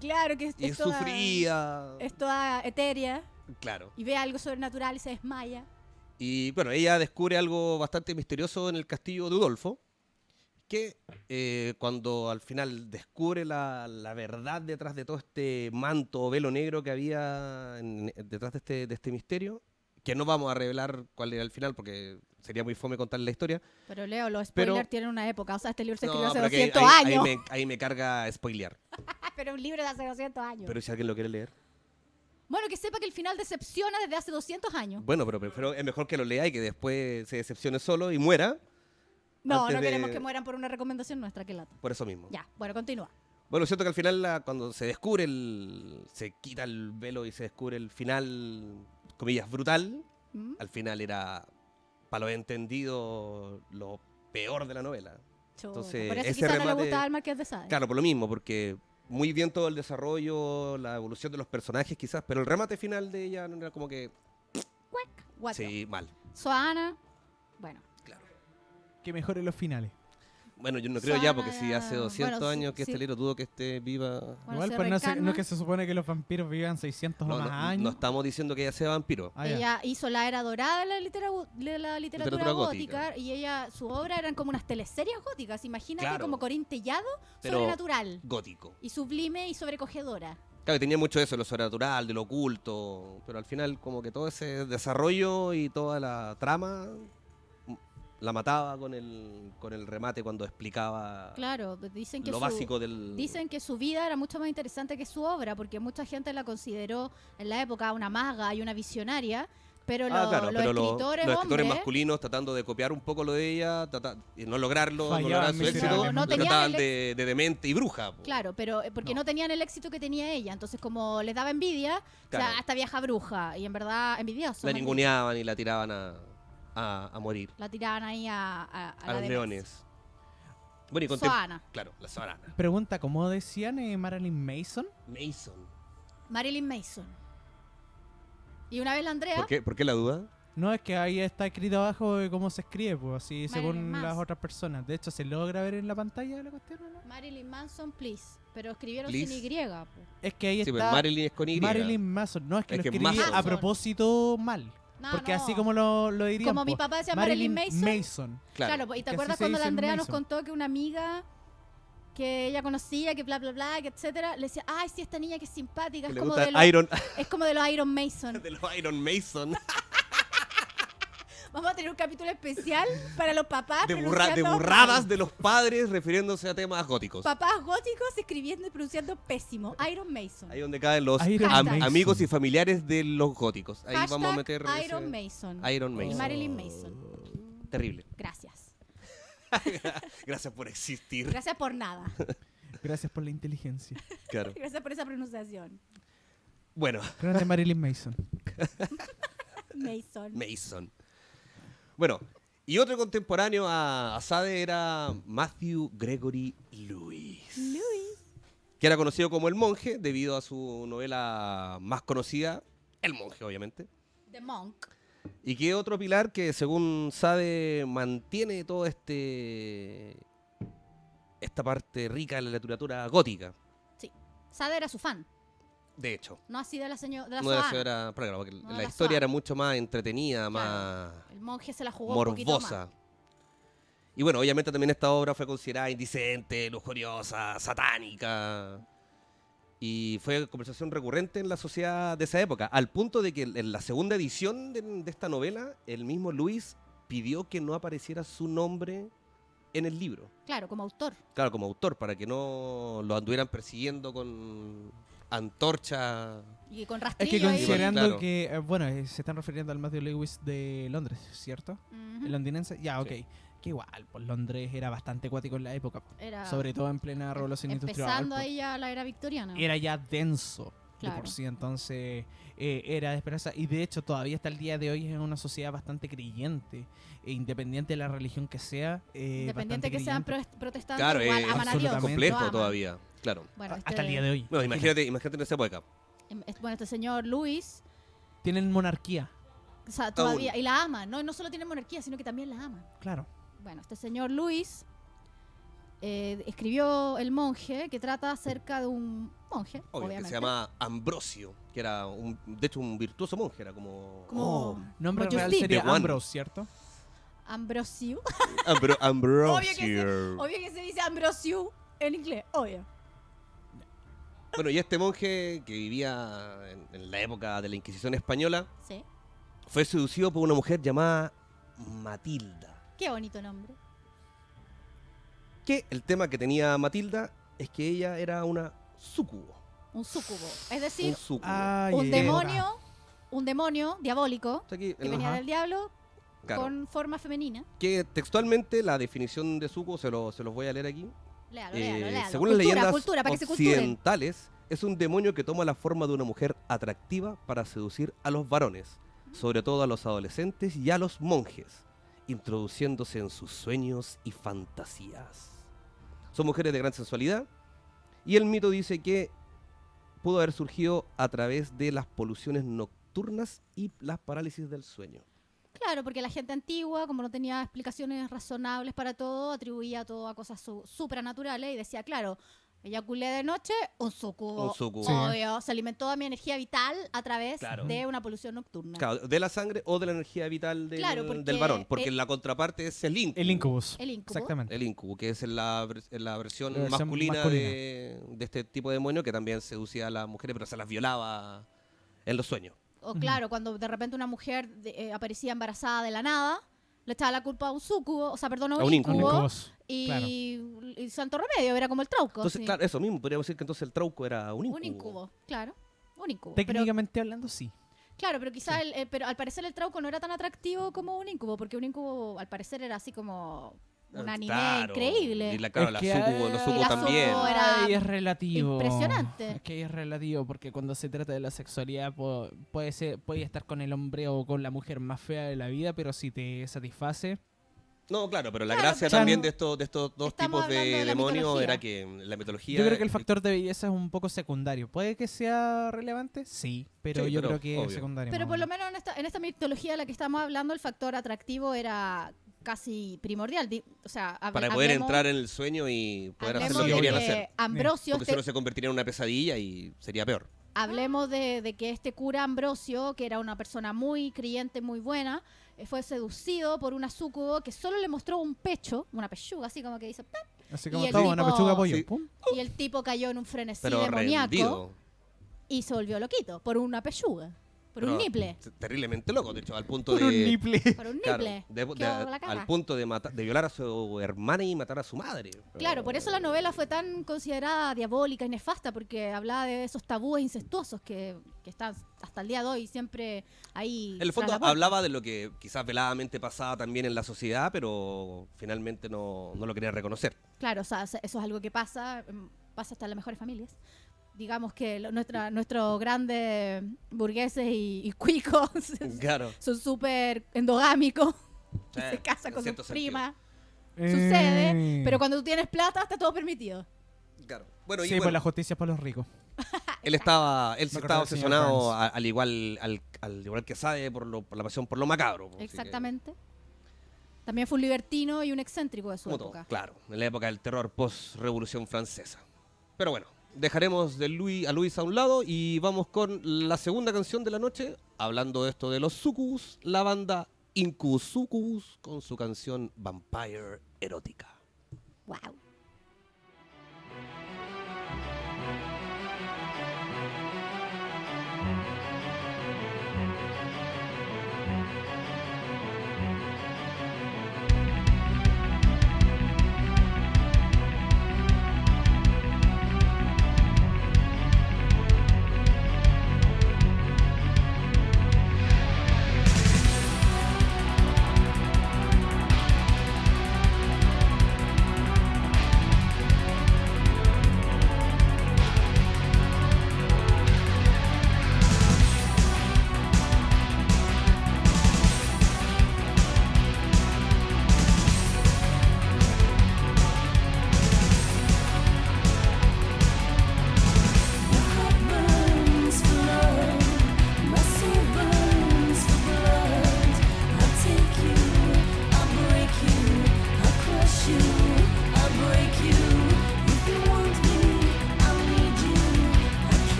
Claro que y es sufría. es toda etérea Claro. y ve algo sobrenatural y se desmaya. Y bueno, ella descubre algo bastante misterioso en el castillo de Udolfo, que cuando al final descubre la verdad detrás de todo este manto o velo negro que había detrás de este misterio, que no vamos a revelar cuál era el final porque sería muy fome contarle la historia. Pero Leo, los Pero- spoilers tienen una época. O sea, este libro se No, escribió hace pero que 200 ahí años. ahí me carga spoilear. Pero un libro de hace 200 años. Pero si alguien lo quiere leer. Bueno, que sepa que el final decepciona desde hace 200 años. Bueno, pero es mejor que lo lea y que después se decepcione solo y muera No, antes no de- queremos que mueran por una recomendación nuestra, que lata. por eso mismo. Ya, bueno, continúa. Bueno, siento que al final, cuando se descubre se quita el velo y se descubre el final, comillas, brutal, ¿Mm? al final era, para los entendidos, lo peor de la novela. Chuta, Entonces, por eso ese quizás no le remate- gustaba al Marqués de Sade. Claro, por lo mismo, porque muy bien todo el desarrollo, la evolución de los personajes quizás, pero el remate final de ella no era como que, Guato. sí, mal. Soana, bueno. Que mejoren los finales. Bueno, yo no creo ya, porque Sana, si hace 200 bueno, años sí, que sí. este libro dudo que esté viva. Bueno, Igual, se pues no, no reencarna. es que se supone que los vampiros vivan 600 No, o más no, años. no estamos diciendo que ella sea vampiro. Ah, ya. Ella hizo la era dorada de la literatura gótica, gótica. y su obra eran como unas teleseries góticas. Imagínate Claro. como Corín Tellado, Pero- sobrenatural. Gótico. Y sublime y sobrecogedora. Claro, que tenía mucho eso, lo sobrenatural, de lo oculto, pero al final como que todo ese desarrollo y toda la trama la mataba con el remate cuando explicaba Claro, pues dicen que lo básico del... dicen que su vida era mucho más interesante que su obra, porque mucha gente la consideró en la época una maga y una visionaria, Pero Claro, los pero escritores, los escritores hombres, masculinos tratando de copiar un poco lo de ella y no lograrlo, no lograr Fallaban su éxito, miserablemente. No lo tenían trataban el de demente y bruja. po. claro, pero porque no. tenían el éxito que tenía ella. Entonces, como les daba envidia, o Claro. sea, esta vieja bruja. Y en verdad, envidioso. La más bien. ninguneaban y la tiraban a morir. La tiraban ahí a A la los demencia. leones. Bueno, y Soana. Claro, la Soana. Pregunta, ¿cómo decían Marilyn Mason? Mason. Marilyn Mason. Y una vez la Andrea, ¿Por qué la duda? No, es que ahí está escrito abajo de cómo se escribe, pues así Marilyn según las Manson. otras personas. De hecho, ¿se logra ver en la pantalla la cuestión o no? Marilyn Manson, please. Pero escribieron Please. sin Y. po. Es que ahí Sí, pues está Marilyn es con Y. Marilyn Manson. No, es que Es lo que escribí Manson. a propósito mal. No, porque no. así como lo dirían. Como mi po, papá decía Marilyn Mason. Mason. Claro, pues, ¿y te Que acuerdas así se cuando la dice en Andrea nos Mason. contó que una amiga que ella conocía, que bla, bla, bla, que etcétera, le decía, ay, sí, esta niña que es simpática, Que es le como, gusta de los, Iron, es como de los Iron Mason. de los Iron Mason. Vamos a tener un capítulo especial para los papás De pronunciando burradas mal. de los padres refiriéndose a temas góticos. Papás góticos escribiendo y pronunciando pésimo. Iron Mason. Ahí donde caen los Iron Mason. amigos y familiares de los góticos. Ahí Hashtag vamos a meter Iron Mason. Iron Y Mason. Marilyn Mason. Terrible. Gracias. Gracias por existir. Gracias por nada. Gracias por la inteligencia. Claro. Gracias por esa pronunciación. Bueno, Grande Marilyn Mason. Mason. Mason. Bueno, y otro contemporáneo a Sade era Matthew Gregory Lewis, Luis. que era conocido como El Monje debido a su novela más conocida, El Monje, obviamente. The Monk. Y que otro pilar que según Sade mantiene todo esta parte rica de la literatura gótica, Sí. Sade era su fan. de hecho. No así de la señora. De la No de la Soana. señora Praga, porque No de la la historia Soana. era mucho más entretenida, más El monje se la jugó un poquito morbosa. más. Y bueno, obviamente también esta obra fue considerada indecente, lujuriosa, satánica. Y fue conversación recurrente en la sociedad de esa época, al punto de que en la segunda edición de esta novela, el mismo Lewis pidió que no apareciera su nombre en el libro. Claro, como autor. Claro, como autor, para que no lo anduvieran persiguiendo con antorcha. Y con Es rastrillo que ahí. considerando Claro. que, se están refiriendo al Matthew Lewis de Londres, ¿cierto? Ujú. El londinense. Ya, ok. Sí. Que igual, pues Londres era bastante acuático en la época. Era Sobre todo en plena revolución industrial. empezando pues, ahí ya la era victoriana. Era ya denso de Claro. por sí, entonces era de esperanza. Y de hecho todavía hasta el día de hoy es una sociedad bastante creyente, e independiente de la religión que sea. Independiente bastante que sean creyente. protestantes, Claro, igual es aman a Dios. absolutamente. lo complejo aman. todavía, claro. Bueno, Hasta el día de hoy. Bueno, imagínate en esa época. Bueno, este señor Luis, Tienen monarquía, o sea, todavía, y la ama, no solo tiene monarquía, sino que también la ama. claro. Bueno, este señor Luis escribió El monje, que trata acerca de un monje, Obvio, obviamente. que se llama Ambrosio, que era de hecho un virtuoso monje, era como... Como Nombre Roger real Steve. sería The One. Ambrose, ¿cierto? Ambrosio. Ambrosio. Obvio que se dice Ambrosio en inglés, obvio. Bueno, y este monje que vivía en la época de la Inquisición española Sí. fue seducido por una mujer llamada Matilda. Qué bonito nombre. Que el tema que tenía Matilda es que ella era una súcubo. Un súcubo. Es decir, Un súcubo. Ay, un ay, demonio diabólico O sea, que, que venía Ajá. del diablo claro, con forma femenina. que textualmente la definición de súcubo, se los voy a leer aquí. Léalo, Eh, léalo, léalo. según las Cultura, leyendas cultura, para que se culturen. occidentales, es un demonio que toma la forma de una mujer atractiva para seducir a los varones, sobre todo a los adolescentes y a los monjes, introduciéndose en sus sueños y fantasías. Son mujeres de gran sensualidad y el mito dice que pudo haber surgido a través de las poluciones nocturnas y las parálisis del sueño. Claro, porque la gente antigua, como no tenía explicaciones razonables para todo, atribuía todo a cosas supranaturales y decía, claro, eyaculé de noche, un sucubo. Un súcubo. Sí. Obvio, se alimentó de mi energía vital a través Claro. de una polución nocturna. Claro, de la sangre o de la energía vital Claro, porque, del varón, porque la contraparte es el incubo. El incubus. El incubo. Exactamente. El incubo, que es en la versión La versión masculina, masculina. de este tipo de demonio que también seducía a las mujeres, pero se las violaba en los sueños. O claro, cuando de repente una mujer aparecía embarazada de la nada, le echaba la culpa a un súcubo, o sea, perdón, a un un incubo, incubus. y, claro. y santo remedio, era como el trauco. Entonces, sí. claro, eso mismo, podríamos decir que entonces el trauco era un incubo. Un incubo, claro. Un incubo. Pero, Técnicamente hablando, sí. Claro, pero quizás, pero al parecer el Trauco no era tan atractivo como un incubo, porque un incubo al parecer era así como un anime Claro. increíble. Y claro, Es la que, sucubo, los y sucubos la también. sucubo era Ay, es relativo. impresionante. Es que es relativo porque cuando se trata de la sexualidad puede estar con el hombre o con la mujer más fea de la vida, pero si te satisface. No, claro, pero la Claro, gracia pero- también de estos dos Estamos tipos de hablando de la demonios mitología. era que la mitología... Yo creo que el factor de belleza es un poco secundario. ¿Puede que sea relevante? Sí, pero Sí, yo pero creo que es obvio. secundario. Pero más por o lo menos en esta mitología de la que estamos hablando, el factor atractivo era casi primordial. O sea, Para poder entrar en el sueño y poder hacer hablemos lo que de querían que hacer. Ambrosio, Porque si no se convertiría en una pesadilla y sería peor. hablemos de que este cura Ambrosio, que era una persona muy creyente, muy buena, fue seducido por una súcubo que solo le mostró un pecho, una pechuga, así como que hizo ¡pam! Así como y el toma una tipo- pechuga de pollo. Sí. Pum. Y el tipo cayó en un frenesí Pero demoníaco rendido. y se volvió loquito por una pechuga, por un Pero niple, Terriblemente loco, de hecho, al punto Por de... un niple. por un Claro, niple. de- Quedó la caga. al punto de violar a su hermana y matar a su madre. Claro, por eso la novela fue tan considerada diabólica y nefasta, porque hablaba de esos tabúes incestuosos que están hasta el día de hoy siempre ahí. En el fondo tras la puerta. hablaba de lo que quizás veladamente pasaba también en la sociedad, pero finalmente no lo querían reconocer. Claro, o sea, eso es algo que pasa hasta en las mejores familias. Digamos que nuestros grandes burgueses y cuicos Claro. son súper endogámicos, Sí, se casan en con sus cierto sentido. primas, sucede, pero cuando tú tienes plata está todo permitido. Claro. Bueno, Sí, y pues bueno, la justicia para los ricos. él sí Me estaba acordé del señor obsesionado Burns. al igual que sabe por la pasión por lo macabro. así que- Exactamente. También fue un libertino y un excéntrico de su como todo, época. claro, en la época del terror post-revolución francesa. Pero bueno, dejaremos a Luis a un lado y vamos con la segunda canción de la noche, hablando de esto de los sucubus, la banda Incubus Succubus con su canción Vampire Erótica. Wow. Vampire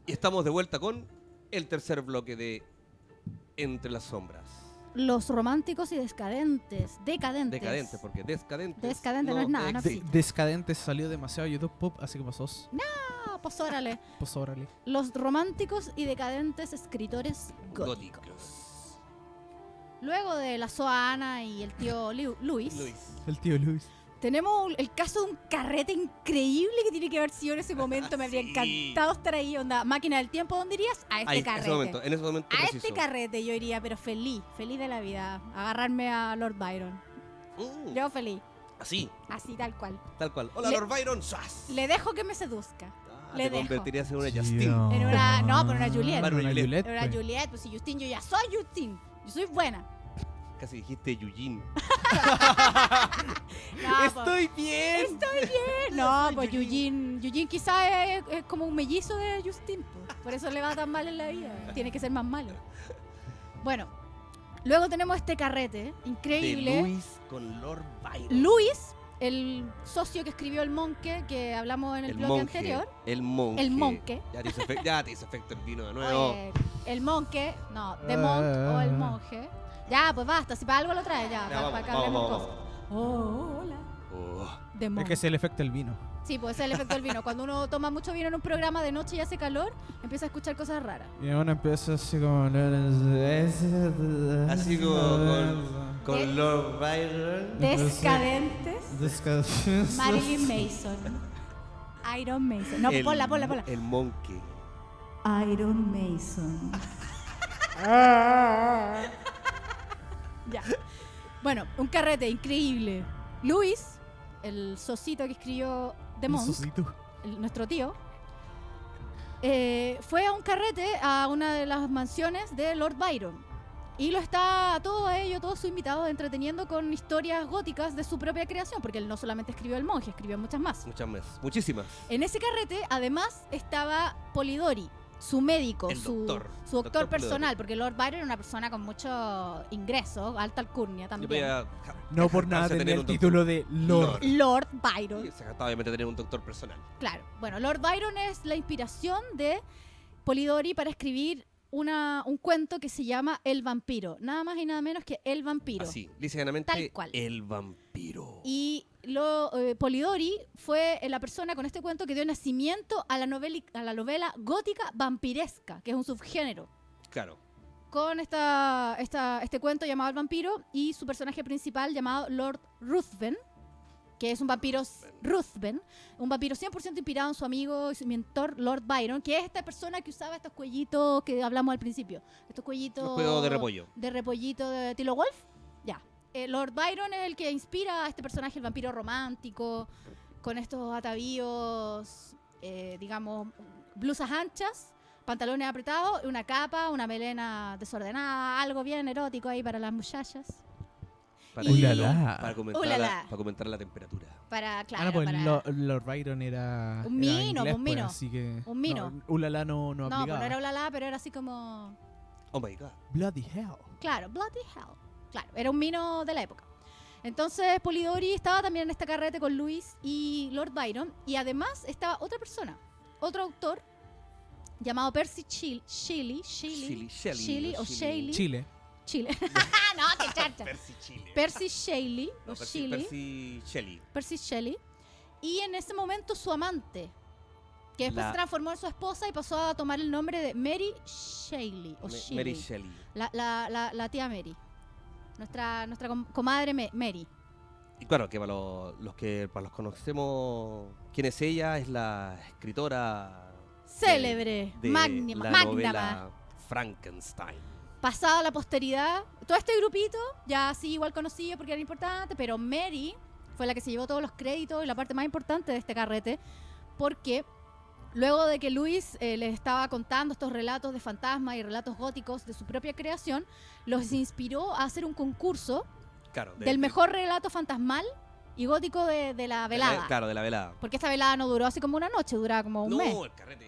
Y estamos de vuelta con el tercer bloque de Entre las Sombras. Los románticos y decadentes. Decadentes, porque descadentes. Descadente no es nada, no existe. existe. Descadente salió demasiado YouTube Pop, así que pasó. Ah, pues órale. Pues órale. Los románticos y decadentes escritores góticos. Luego de la Soa Ana y el tío Luis, El tío Luis. tenemos el caso de un carrete increíble que tiene que haber sido en ese momento. Me habría Sí. encantado estar ahí. Onda, máquina del tiempo, ¿dónde irías? A este Ahí, carrete. en ese momento A preciso. este carrete yo iría, pero feliz de la vida. Agarrarme a Lord Byron. Yo feliz, Así, así tal cual. tal cual. Hola, Le- Lord Byron. ¡Suas! Le dejo que me seduzca. le Te dejo. convertirías en una Tío. Justin. En una, no, pero una Juliet. Claro, Una Juliet. Juliet, Era pues. Juliet, pues si Justin, yo ya soy Justin. Yo soy buena. Casi dijiste Yujin. No, pues, bien. no, pues Eugene quizás es como un mellizo de Justin. Por eso le va tan mal en la vida. Tiene que ser más malo. Bueno, luego tenemos este carrete increíble. De Luis con Lord Byron. Luis, el socio que escribió El Monque, que hablamos en el bloque anterior. El monje. El monje. Ya te hizo efecto el vino de nuevo. El Monque, no, The Monk o el monje. Ya, pues basta, si para algo lo trae ya, Ya, para que vamos, hablemos vamos, cosas. Oh, hola. Oh. The Es Monk. que es el efecto del vino. Sí, pues ese es el efecto del vino. Cuando uno toma mucho vino en un programa de noche y hace calor, empieza a escuchar cosas raras. Y uno empieza así como... Así como con Lord Byron. Descadentes. Marilyn Mason. Iron Mason. No, ponla. El monje. Iron Mason. Ya. Bueno, un carrete increíble. Luis, el socito que escribió The Monk, nuestro tío, fue a un carrete a una de las mansiones de Lord Byron. Y lo está a todos sus invitados entreteniendo con historias góticas de su propia creación, porque él no solamente escribió El Monje, escribió muchas más. Muchas más. Muchísimas. En ese carrete, además, estaba Polidori, su médico, El su doctor. doctor Doctor personal, Polidori. porque Lord Byron era una persona con mucho ingreso, alta alcurnia Yo también. podía No por nada jactarse tenía el un título doctor. de Lord. Lord Byron. Y se jactaba obviamente tener un doctor personal. Claro. Bueno, Lord Byron es la inspiración de Polidori para escribir un cuento que se llama El vampiro. Nada más y nada menos que El vampiro. Así, lisa y llanamente, Tal cual. el vampiro. Y Polidori fue la persona con este cuento que dio nacimiento a la novela gótica vampiresca, que es un subgénero. Claro. Con este cuento llamado El vampiro y su personaje principal llamado Lord Ruthven, que es un vampiro Ruthven, un vampiro 100% inspirado en su amigo y su mentor Lord Byron, que es esta persona que usaba estos cuellitos que hablamos al principio. Estos cuellitos... Los cuellos de repollo. De repollito de Tilo Wolf. Ya. Lord Byron es el que inspira a este personaje, el vampiro romántico, con estos atavíos, digamos, blusas anchas, pantalones apretados, una capa, una melena desordenada, algo bien erótico ahí para las muchachas. Para, Ulala. para comentar, Ulala. para comentar la temperatura. Para, claro, Pues para... Lord Byron era... Un era mino, inglés, un pues, mino. así que... Un mino. No, ulala no No, aplicaba. pero no era ulala, pero era así como... Oh my god. Bloody hell. Claro, bloody hell. Claro, era un mino de la época. Entonces Polidori estaba también en esta carrete con Luis y Lord Byron. Y además estaba otra persona, otro autor, llamado Percy Shelley o Shelley. Chile. Chile. No, qué charcha. Percy Chile. Percy Shelley o No, Percy Shelley. Percy Shelley. Y en ese momento su amante, que después La- se transformó en su esposa y pasó a tomar el nombre de Mary Shelley. O Shelley. Mary Shelley. La tía Mary. Nuestra comadre Mary. Y claro, que para los que conocemos quién es ella, es la escritora Célebre, de magnima, la magnama. novela Frankenstein. Pasada a la posteridad. Todo este grupito, ya sí igual conocido porque era importante, pero Mary fue la que se llevó todos los créditos y la parte más importante de este carrete, porque luego de que Luis les estaba contando estos relatos de fantasmas y relatos góticos de su propia creación, los inspiró a hacer un concurso Claro, del mejor relato fantasmal y gótico de la velada. Claro, de la velada. Porque esta velada no duró así como una noche, duraba como un mes. No, el carrete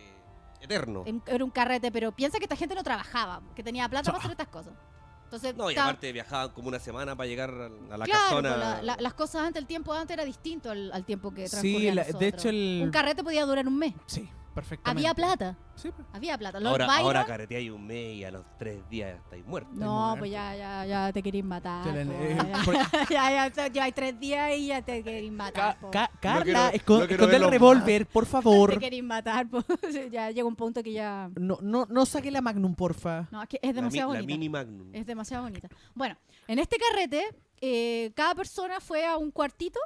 eterno. Era un carrete, pero piensa que esta gente no trabajaba, que tenía plata para hacer estas cosas. Entonces, No, y estaba- aparte viajaban como una semana para llegar a la claro, casona. pues, las cosas antes, el tiempo antes era distinto al tiempo que Sí, transcurría de nosotros. hecho Un carrete podía durar un mes. Sí. perfectamente. Había plata. Sí, pues. Había plata. Lord Ahora Byron- careteáis un mes y a los 3 días estáis muertos. No, muerto. pues ya te querís matar. Se le- po, ya hay 3 días y ya te querís matar. po. Carla, no quiero esconde el verlo revólver, por Te favor. querís matar. Po. Ya llega un punto que ya... No saque la Magnum, porfa. No, es que es demasiado la bonita. mini Magnum. Es demasiado bonita. Bueno, en este carrete, cada persona fue a un cuartito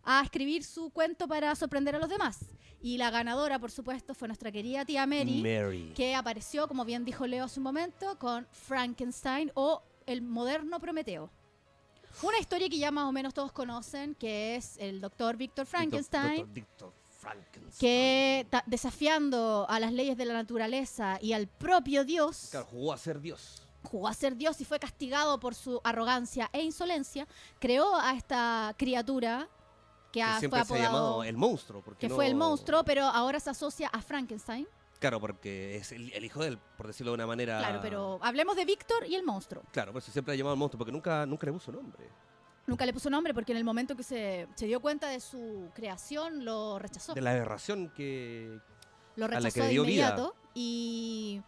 a escribir su cuento para sorprender a los demás. Y la ganadora, por supuesto, fue nuestra querida tía Mary, que apareció, como bien dijo Leo hace un momento, con Frankenstein o el moderno Prometeo. Una historia que ya más o menos todos conocen, que es el doctor Víctor Frankenstein, Dr. Victor Frankenstein. que desafiando a las leyes de la naturaleza y al propio Dios, Claro, jugó a ser Dios. jugó a ser Dios y fue castigado por su arrogancia e insolencia, creó a esta criatura que Que fue siempre se ha apodado, llamado el monstruo. Porque que no- fue el monstruo, pero ahora se asocia a Frankenstein. Claro, porque es el hijo de él, por decirlo de una manera. Claro, pero hablemos de Víctor y el monstruo. Claro, por eso siempre ha llamado al monstruo, porque nunca le puso nombre. Nunca le puso nombre porque en el momento que se dio cuenta de su creación lo rechazó. De la aberración que. Lo a la que rechazó de dio vida. inmediato y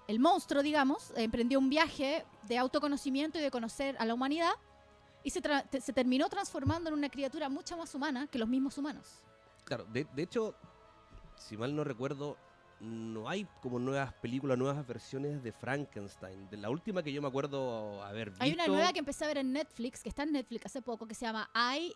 el monstruo, digamos, emprendió un viaje de autoconocimiento y de conocer a la humanidad y se terminó transformando en una criatura mucho más humana que los mismos humanos. Claro, de hecho, si mal no recuerdo, no hay como nuevas películas, nuevas versiones de Frankenstein. De la última que yo me acuerdo haber visto. Hay una nueva que empecé a ver en Netflix, que está en Netflix hace poco, que se llama I,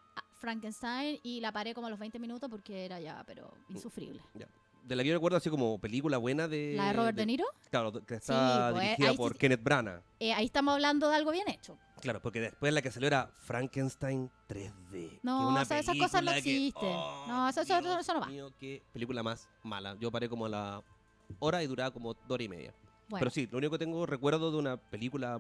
Frankenstein, y la paré como a los 20 minutos porque era ya, pero insufrible. Ya. De la que yo recuerdo así como película buena de. ¿La de Robert De Niro? Claro, que está pues, dirigida ahí por sí- Kenneth Branagh. Ahí estamos hablando de algo bien hecho. Claro, porque después la que salió era Frankenstein 3D. No, que es una o sea, esas cosas no película que- existen. ¡Oh, No, eso no va. Dios mío, qué película más mala. Yo paré como a la hora y duraba como 2 horas y media. Bueno, Pero sí, lo único que tengo recuerdo de una película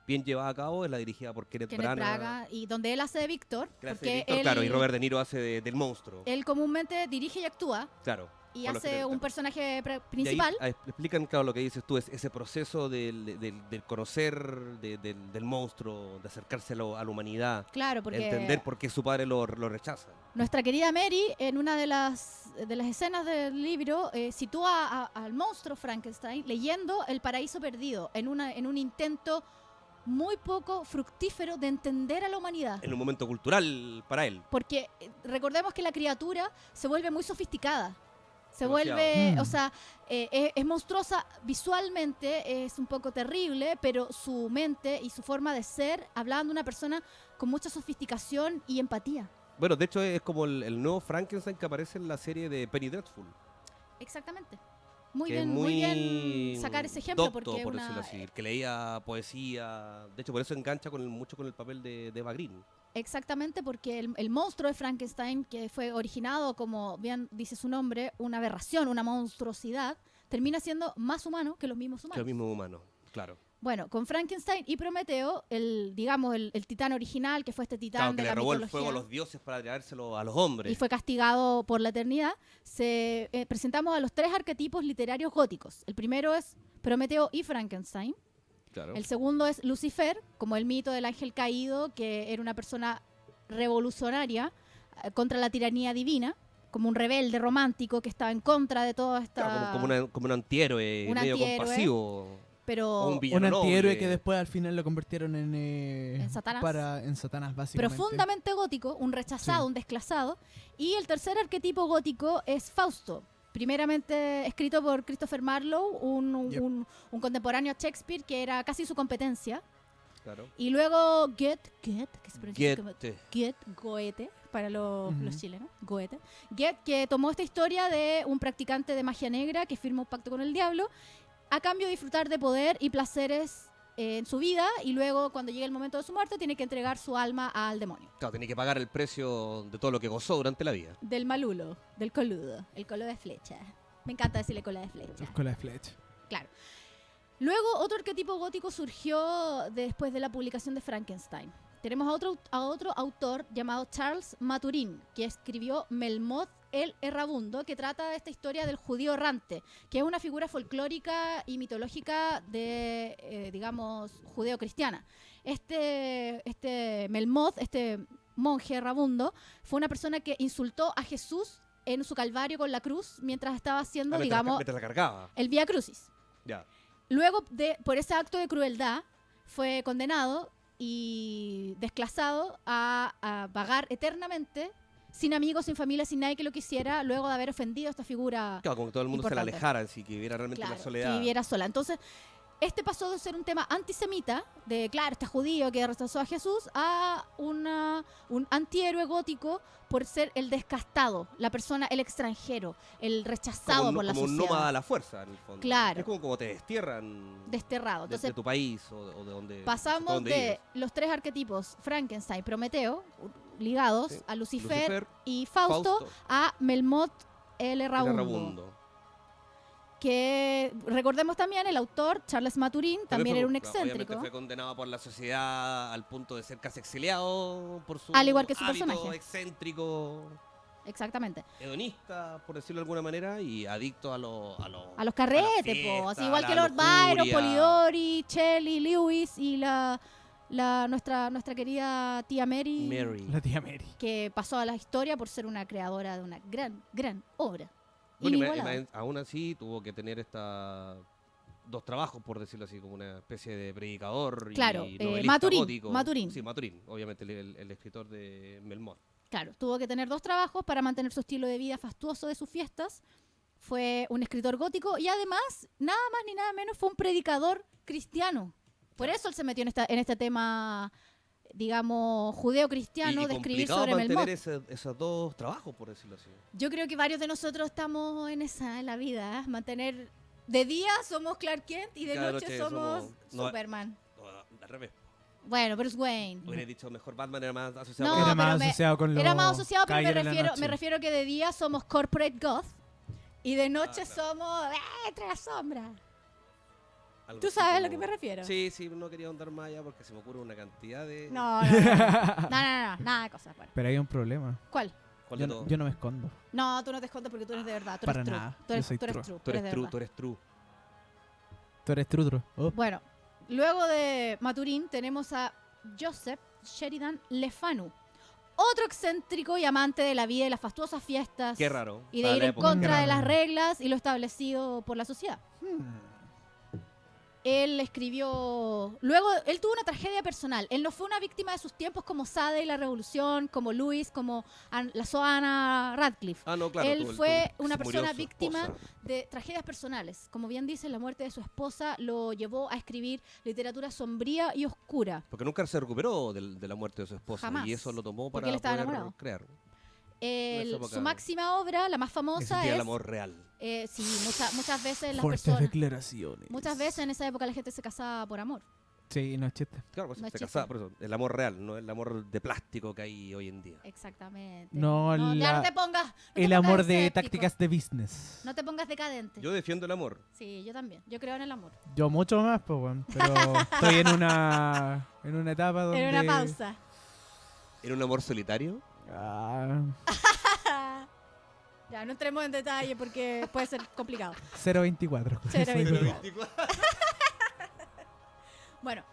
bien llevada a cabo es la dirigida por Kenneth Kenneth Branagh. Braga, y donde él hace de Víctor, Que hace porque Víctor, él, claro, y Robert De Niro hace del monstruo. él comúnmente dirige y actúa Claro. y por lo hace general, un claro. personaje Y ahí, principal. explican, claro, lo que dices tú, es ese proceso del conocer del monstruo, de acercarse a la humanidad, Claro, porque entender por qué su padre lo rechaza. nuestra querida Mary, en una de las escenas del libro, sitúa al monstruo Frankenstein leyendo El Paraíso Perdido, en un intento muy poco fructífero de entender a la humanidad. En un momento cultural para él. Porque recordemos que la criatura se vuelve muy sofisticada. Se Demasiado. vuelve, Mm. o sea, es monstruosa visualmente, es un poco terrible, pero su mente y su forma de ser hablaban de una persona con mucha sofisticación y empatía. Bueno, de hecho es como el nuevo Frankenstein que aparece en la serie de Penny Dreadful. Exactamente. Muy que es bien, muy bien sacar ese ejemplo docto, porque por una, decirlo así, que leía poesía. De hecho, por eso engancha mucho con el papel de Eva Green. exactamente porque el monstruo de Frankenstein, que fue originado como bien dice su nombre, una aberración, una monstruosidad, termina siendo más humano que los mismos Que humanos. el mismo humano, claro. Bueno, con Frankenstein y Prometeo, el titán original, que fue este titán Claro, de que le la robó el mitología fuego a los dioses para traérselo a los hombres. y fue castigado por la eternidad, presentamos a los 3 arquetipos literarios góticos. El primero es Prometeo y Frankenstein. Claro. El segundo es Lucifer, como el mito del ángel caído, que era una persona revolucionaria contra la tiranía divina, como un rebelde romántico que estaba en contra de toda esta... Claro, como un antihéroe Un medio antihéroe, compasivo. pero O un Un villano antihéroe noble. que después al final lo convirtieron en Satanás. en Satanás, básicamente. profundamente gótico, un rechazado, Sí. un desclasado. Y el tercer arquetipo gótico es Fausto, primeramente escrito por Christopher Marlowe, Yep. un contemporáneo a Shakespeare que era casi su competencia. Claro. Y luego Goethe, que se pronuncia como Goethe, para los Ujú. chilenos, Goethe. Goethe, que tomó esta historia de un practicante de magia negra que firma un pacto con el diablo a cambio de disfrutar de poder y placeres en su vida, y luego cuando llegue el momento de su muerte tiene que entregar su alma al demonio. Claro, tenía que pagar el precio de todo lo que gozó durante la vida. Del malulo, del coludo, el colo de flecha. Me encanta decirle cola de flecha. Con la flecha. Claro. Luego, otro arquetipo gótico surgió después de la publicación de Frankenstein. Tenemos a otro autor llamado Charles Maturin, que escribió Melmoth el Errabundo, que trata de esta historia del judío errante, que es una figura folclórica y mitológica de, digamos, judeo-cristiana. Este Melmoth, este monje errabundo, fue una persona que insultó a Jesús en su calvario con la cruz mientras estaba haciendo, Mientras digamos, mientras la cargaba. el Vía Crucis. Ya. Luego, por ese acto de crueldad, fue condenado y desclasado a vagar eternamente, sin amigos, sin familia, sin nadie que lo quisiera, luego de haber ofendido a esta figura. Claro, como que todo el mundo se la Importante. alejara, así que viviera realmente Claro, la que soledad. viviera sola. Entonces, este pasó de ser un tema antisemita, de, claro, este judío que rechazó a Jesús, a un antihéroe gótico por ser el descastado, la persona, el extranjero, el rechazado como por la como un sociedad. nómada a la fuerza, en el fondo. Claro. Es como te destierran Desterrado. de Entonces, tu país o de donde pasamos donde de vives. los tres arquetipos, Frankenstein, Prometeo, ligados Sí. a Lucifer, Lucifer, y Fausto, a Melmoth el era Rabundo. Rabundo. Que recordemos también, el autor, Charles Maturin, también era un Obviamente excéntrico. fue condenado por la sociedad al punto de ser casi exiliado por su Al igual que su hábito personaje. excéntrico, Exactamente. hedonista, por decirlo de alguna manera, y adicto a los A los carretes, fiesta, po, así a igual la que Lord Byron, lujuria. Polidori, Shelley, Lewis y nuestra querida tía Mary, Mary. La tía Mary. que pasó a la historia por ser una creadora de una gran obra. Bueno, Inigualable. aún así tuvo que tener dos trabajos, por decirlo así, como una especie de predicador Claro, y novelista Maturín, gótico. Maturín. Sí, Maturín, obviamente el escritor de Melmoth. Claro, tuvo que tener 2 trabajos para mantener su estilo de vida fastuoso de sus fiestas. Fue un escritor gótico y además, nada más ni nada menos, fue un predicador cristiano. Por eso él se metió en este tema, digamos, judeo-cristiano, y de escribir complicado sobre mantener Melmoth. esos dos trabajos, por decirlo así. Yo creo que varios de nosotros estamos en la vida, ¿eh? Mantener... De día somos Clark Kent y de Cada noche noche somos somos- Superman. No, al revés. Bueno, Bruce Wayne. Hubiera dicho mejor Batman era más asociado No, con Era más pero me- asociado con los Era más asociado, pero Caballeros de la me Noche. refiero que de día somos corporate goth y de noche claro. somos entre las sombras. algo ¿Tú así sabes a como- lo que me refiero? Sí, sí, no quería ahondar más allá porque se me ocurre una cantidad de... No, nada de cosas. Bueno. Pero hay un problema. ¿Cuál? ¿Cuál de Yo, todos? yo no me escondo. No, tú no te escondes porque tú eres de verdad. Tú Para eres true. nada. Tú eres, Yo soy tú eres true. true. Tú eres de true, verdad. tú eres true. Tú eres trutro. Oh. Bueno, luego de Maturín tenemos a Joseph Sheridan Le Fanu. Otro excéntrico y amante de la vida y las fastuosas fiestas. Qué raro. Y de para ir la en época. contra de Qué las raro. reglas y lo establecido por la sociedad. Él escribió... Luego, él tuvo una tragedia personal. Él no fue una víctima de sus tiempos como Sade y la Revolución, como Lewis, como la Soana Radcliffe. Ah, no, claro. Él fue una se murió persona su víctima esposa. de tragedias personales. Como bien dice, la muerte de su esposa lo llevó a escribir literatura sombría y oscura. Porque nunca se recuperó de la muerte de su esposa. Jamás. Y eso lo tomó Porque para él estaba poder enamorado. crear. Su época- máxima obra, la más Ese famosa, día es... el amor real. Sí, muchas veces las Fuertes personas... declaraciones. Muchas veces en esa época la gente se casaba por amor. Sí, no es chiste. Claro, pues No es se chiste. casaba, por eso. El amor real, no el amor de plástico que hay hoy en día. Exactamente. No, ya la- no te pongas... no te El pongas amor de escéptico. tácticas de business. No te pongas decadente. Yo defiendo el amor. Sí, yo también. Yo creo en el amor. Yo mucho más, pues, weón. Pero estoy en una etapa donde... En una pausa. ¿Era un amor solitario? Ah, Ya, no entremos en detalle porque puede ser complicado. 024. 024. Bueno,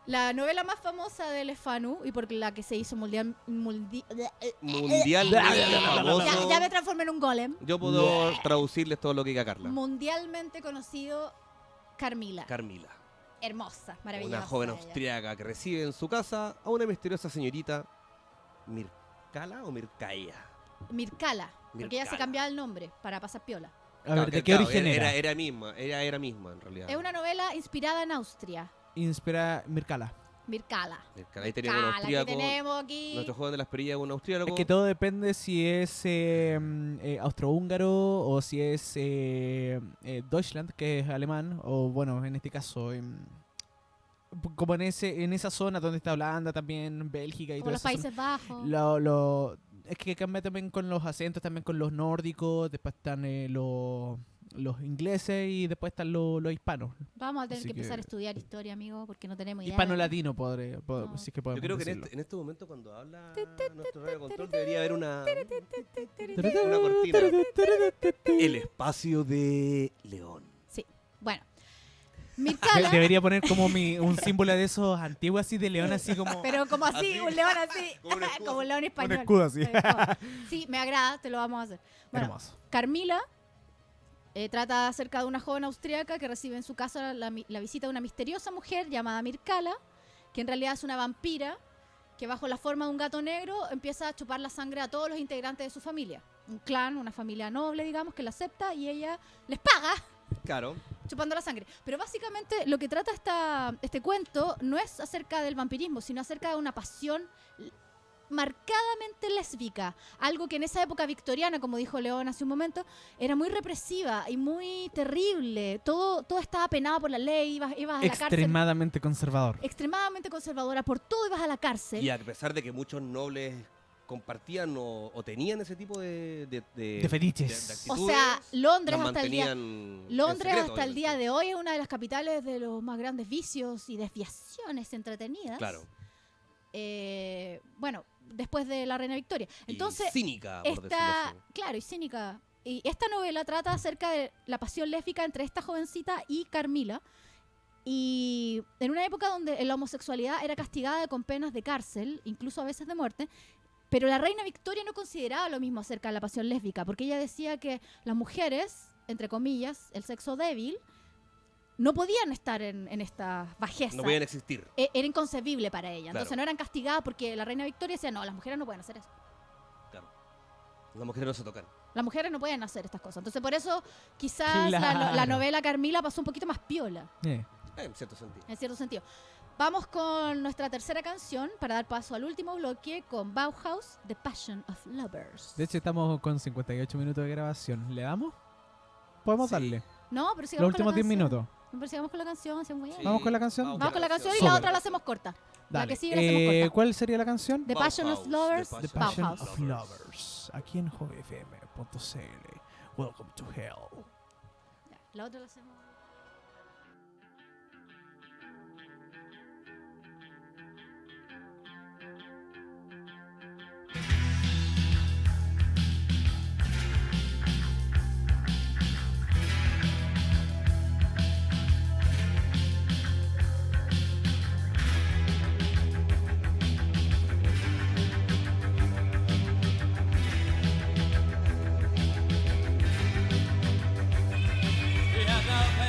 la novela más famosa de Le Fanu y por la que se hizo Mundialmente ya, famoso. ya me transformé en un golem. Yo puedo traducirles todo lo que diga Carla. Mundialmente conocido, Carmila. Carmila. Hermosa, maravillosa. Una joven ella. austriaca que recibe en su casa a una misteriosa señorita Mircala o Mircaya. Mircala. Porque ella se Mircala. cambiaba el nombre para pasar piola. A ver, Claro, ¿de qué claro, origen era? Era misma, era misma en realidad. Es una novela inspirada en Austria. Inspira Mircala. Mircala. Mircala, ahí tenemos un Mircala, que austríaco. tenemos aquí. Nuestro joven de las perillas es un austríaco. Es que todo depende si es austrohúngaro o si es Deutschland, que es alemán, o bueno, en este caso, como en esa zona donde está Holanda también, Bélgica y Como todo los Países Bajos. es que cambia también con los acentos, también con los nórdicos, después están los ingleses y después están los hispanos. Vamos a tener Así que empezar que- a estudiar historia, amigo, porque no tenemos idea. Hispano-latino, No. si es que Yo podemos creo que decirlo. en este momento cuando habla nuestro radio control debería haber una cortina. El espacio de León. Sí. Bueno. Mircala, Debería poner como un símbolo de esos antiguos así de león, así como... pero como así, Así, un león así, como un escudo. como un león español. Un escudo así. Sí, me agrada, te lo vamos a hacer. Bueno, Hermoso. Carmila trata acerca de una joven austríaca que recibe en su casa la visita de una misteriosa mujer llamada Mircala, que en realidad es una vampira que bajo la forma de un gato negro empieza a chupar la sangre a todos los integrantes de su familia. Un clan, una familia noble, digamos, que la acepta y ella les paga Claro. chupando la sangre. Pero básicamente lo que trata este cuento no es acerca del vampirismo, sino acerca de una pasión marcadamente lésbica. Algo que en esa época victoriana, como dijo León hace un momento, era muy represiva y muy terrible. Todo estaba penado por la ley, ibas a la cárcel. Extremadamente conservador. Extremadamente conservadora, por todo ibas a la cárcel. Y a pesar de que muchos nobles compartían o tenían ese tipo de fetiches. de O actitudes, sea, Londres las hasta el día... mantenían Londres en secreto, hasta el día obviamente. de hoy es una de las capitales de los más grandes vicios y desviaciones entretenidas. Claro. Bueno, después de la Reina Victoria. Entonces, y cínica, por decirlo esta, así. claro, y cínica. Y esta novela trata acerca de la pasión lésbica entre esta jovencita y Carmila. Y en una época donde la homosexualidad era castigada con penas de cárcel, incluso a veces de muerte. Pero la Reina Victoria no consideraba lo mismo acerca de la pasión lésbica, porque ella decía que las mujeres, entre comillas, el sexo débil, no podían estar en esta bajeza. No podían existir. Era inconcebible para ella. Entonces Claro. no eran castigadas porque la Reina Victoria decía, no, las mujeres no pueden hacer eso. Claro. Las mujeres no se tocan. Las mujeres no pueden hacer estas cosas. Entonces por eso quizás la Claro. novela Carmila pasó un poquito más piola, En cierto sentido. en cierto sentido. Vamos con nuestra tercera canción para dar paso al último bloque con Bauhaus, The Passion of Lovers. De hecho, estamos con 58 minutos de grabación. ¿Le damos? Podemos Sí. darle. No, pero Los sigamos con la últimos 10 canción. minutos. No, pero sigamos con la canción. Hacemos bien. Sí. ¿Vamos con la canción? Vamos Vamos con la canción y Súper. la otra la hacemos corta. La Dale. que sigue la hacemos corta. ¿Cuál sería la canción? The Passion of Bauhaus, Lovers, The The Passion Passion Bauhaus. of Lovers. Aquí en jovefm.cl. Welcome to hell. Ya, la otra la hacemos. We have no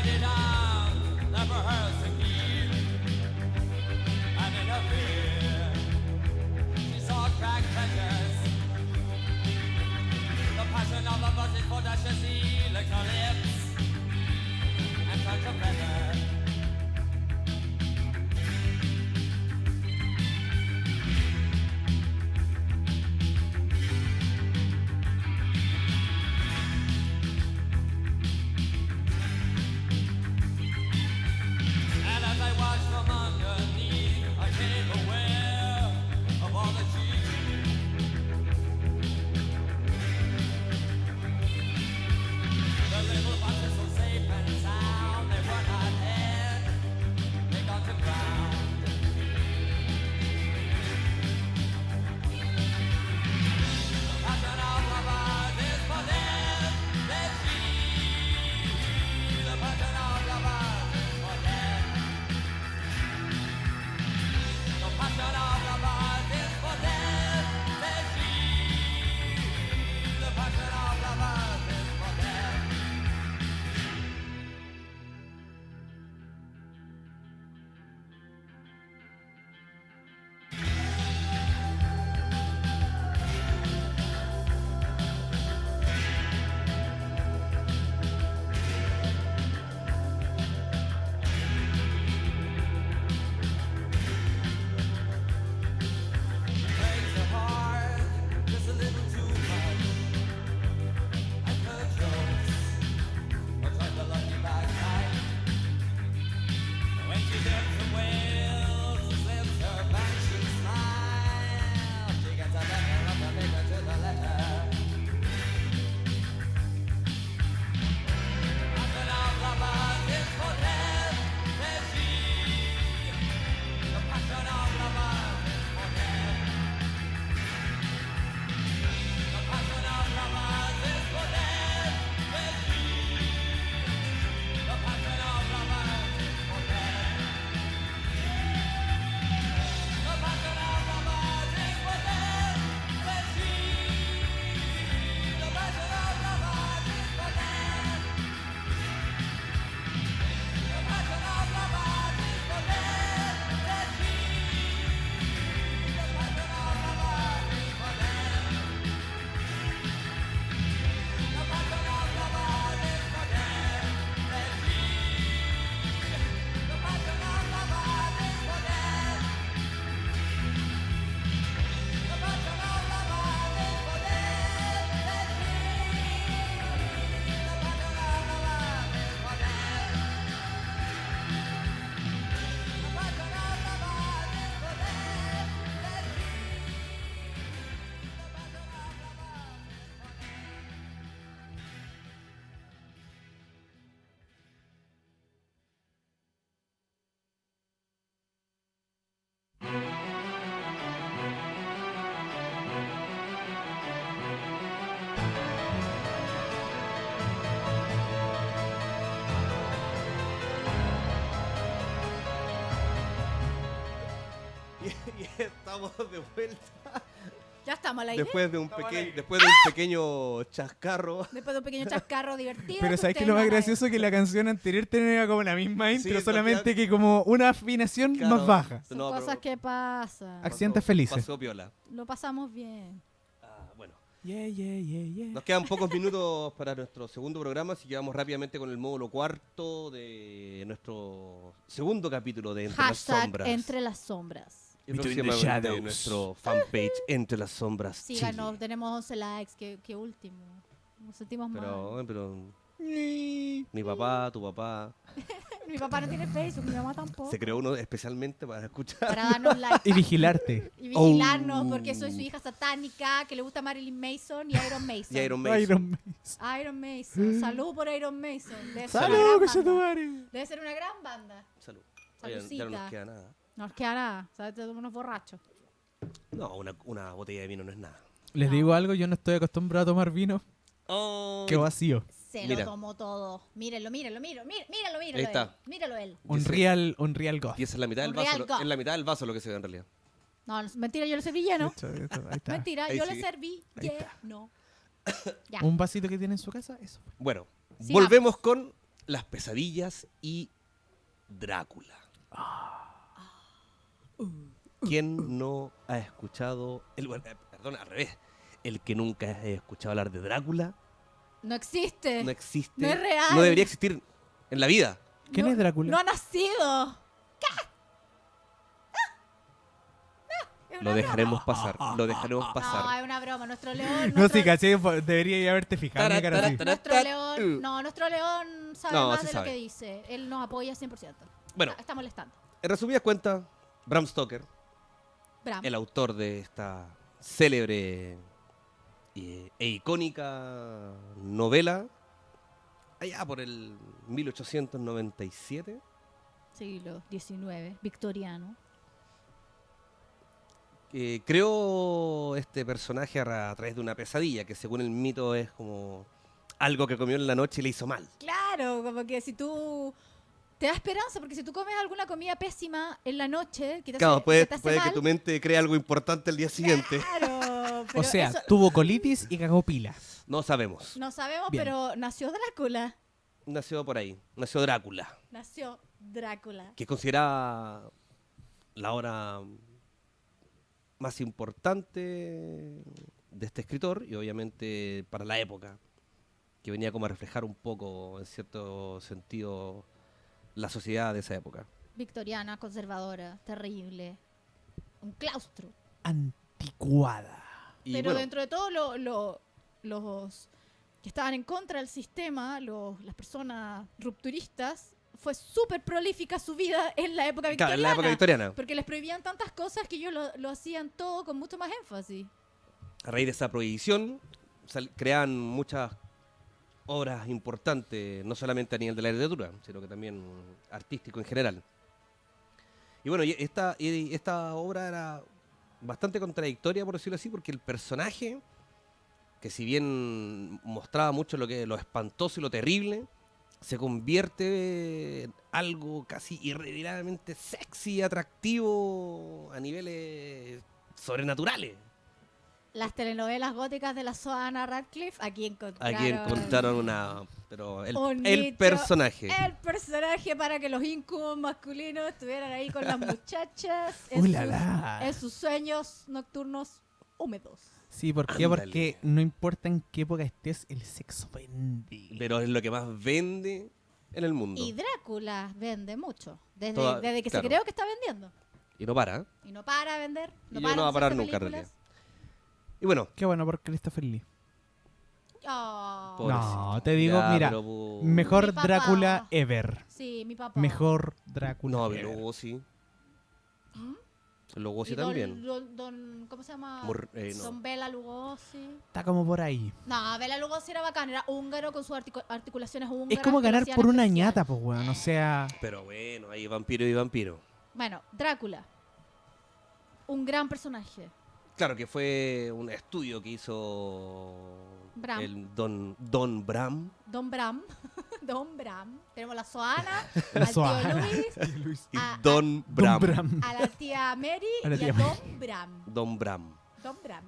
Y estamos de vuelta Ya estamos al aire. después de un pequeño chascarro. Después de un pequeño chascarro divertido. Pero ¿sabes qué? Lo más gracioso es que la canción anterior tenía como la misma intro, nos solamente queda- que como una afinación Claro. más baja. Son No, cosas pero que pasan. Accidentes felices. Pasó piola. Lo pasamos bien. Bueno, Yeah, yeah, yeah, yeah. nos quedan pocos minutos para nuestro segundo programa, así que vamos rápidamente con el módulo cuarto de nuestro segundo capítulo de Entre las Hashtag Sombras. Entre las Sombras. Y Between the próximamente Shadows. nuestro fanpage Entre las Sombras Síganos, Chile. tenemos 11 likes. Qué último. Nos sentimos mal. Pero mi papá, tu papá, Mi papá no tiene Facebook, mi mamá tampoco. se creó uno especialmente para escuchar. Para darnos like. Y vigilarte. Y vigilarnos, Oh. porque soy su hija satánica, que le gusta Marilyn Manson y Iron Mason. Y Iron Mason. Iron Man. Iron Mason. Salud por Iron Mason. Debe ser una ¡Salud, gran que se banda. te Debe ser una gran banda. Salud. Oye, ya no Saludcita. nos queda nada. No nos queda nada. ¿Sabes? Somos unos borrachos. No, una botella de vino no es nada. Les No. digo algo, yo no estoy acostumbrado a tomar vino. Oh, Qué vacío. Se Mira. lo tomó todo. Mírenlo. Ahí Él. está. Míralo él. Un real God. Y esa es la mitad del Un vaso. real go. Es la mitad del vaso lo que se ve en realidad. No, mentira, yo le serví lleno. Ahí está. Mentira, Ahí yo sí. le serví Ahí está. lleno. Ya. Un vasito que tiene en su casa, eso. Bueno, Sigamos. volvemos con las pesadillas y Drácula. ¿Quién no ha escuchado perdón, al revés? El que nunca ha escuchado hablar de Drácula No existe. no existe. No es real. No debería existir en la vida. ¿Quién No- es Drácula? No ha nacido. Es una Lo dejaremos broma. pasar. Lo dejaremos No, pasar. es una broma. Nuestro león. No, nuestro- sí, caché, debería haberte fijado en mi cara así. Nuestro león. No, nuestro león sabe No, más sí de sabe. lo que dice. Él nos apoya 100%. Bueno, Está molestando. en resumidas cuentas, Bram Stoker, Bram. el autor de esta célebre e icónica novela, allá por el 1897, Siglo XIX. Victoriano. creó este personaje a través de una pesadilla, que según el mito es como algo que comió en la noche y le hizo mal. Claro, como que si tú... Te da esperanza, porque si tú comes alguna comida pésima en la noche, que te Claro, hace, puede te hace que mal, tu mente cree algo importante el día siguiente. Claro, pero O sea, eso tuvo colitis y cagó pila. No sabemos. no sabemos, Bien. pero nació Drácula. Nació por ahí. Nació Drácula, Nació Drácula. que es considerada la obra más importante de este escritor y obviamente para la época, que venía como a reflejar un poco, en cierto sentido, la sociedad de esa época. Victoriana, conservadora, terrible. Un claustro. Anticuada. Y Pero bueno, dentro de todo, los que estaban en contra del sistema, las personas rupturistas, fue súper prolífica su vida en la época claro, victoriana. en la época victoriana, Porque les prohibían tantas cosas que ellos lo hacían todo con mucho más énfasis. a raíz de esa prohibición, crean muchas obras importantes, no solamente a nivel de la literatura, sino que también artístico en general. Y bueno, y esta obra era bastante contradictoria, por decirlo así, porque el personaje, que si bien mostraba mucho lo espantoso y lo terrible, se convierte en algo casi irremediablemente sexy, atractivo a niveles sobrenaturales. Las telenovelas góticas de la Joanna Radcliffe, aquí encontraron... Aquí encontraron Un el nicho, personaje. El personaje para que los incubos masculinos estuvieran ahí con las muchachas ¡Uh, la, la! en sus sueños nocturnos húmedos. Sí, ¿por qué? Ándale. Porque no importa en qué época estés, el sexo vende. Pero es lo que más vende en el mundo. Y Drácula vende mucho, desde que claro. se creó que está vendiendo. Y no para. Y no para de vender, no Y para no va a de parar hacerse nunca, en películas. Y bueno, Qué bueno por Christopher Lee. Oh, pobrecito. No, te digo, Ya, mira, pero, bu- mejor Mi papá. Drácula ever. sí, mi papá. Mejor Drácula No, ever. luego sí. ¿Mm? Lugosi Y don- también. ¿Cómo se llama? No. Don Bela Lugosi. Está como por ahí. No, Bela Lugosi era bacán, era húngaro con sus articulaciones húngaras. Es como que lo ganar hacían por una especial. ñata, pues, weón. O sea, Pero bueno, hay vampiro y vampiro. Bueno, Drácula. Un gran personaje. Claro, que fue un estudio que hizo Bram. el Don Bram. Don Bram. Don Bram. Tenemos la Soana, La al tío Soana. Luis, Y a- Don Bram. Don Bram. a la tía Mary A la y a tía Don Bram. Don Bram. Don Bram.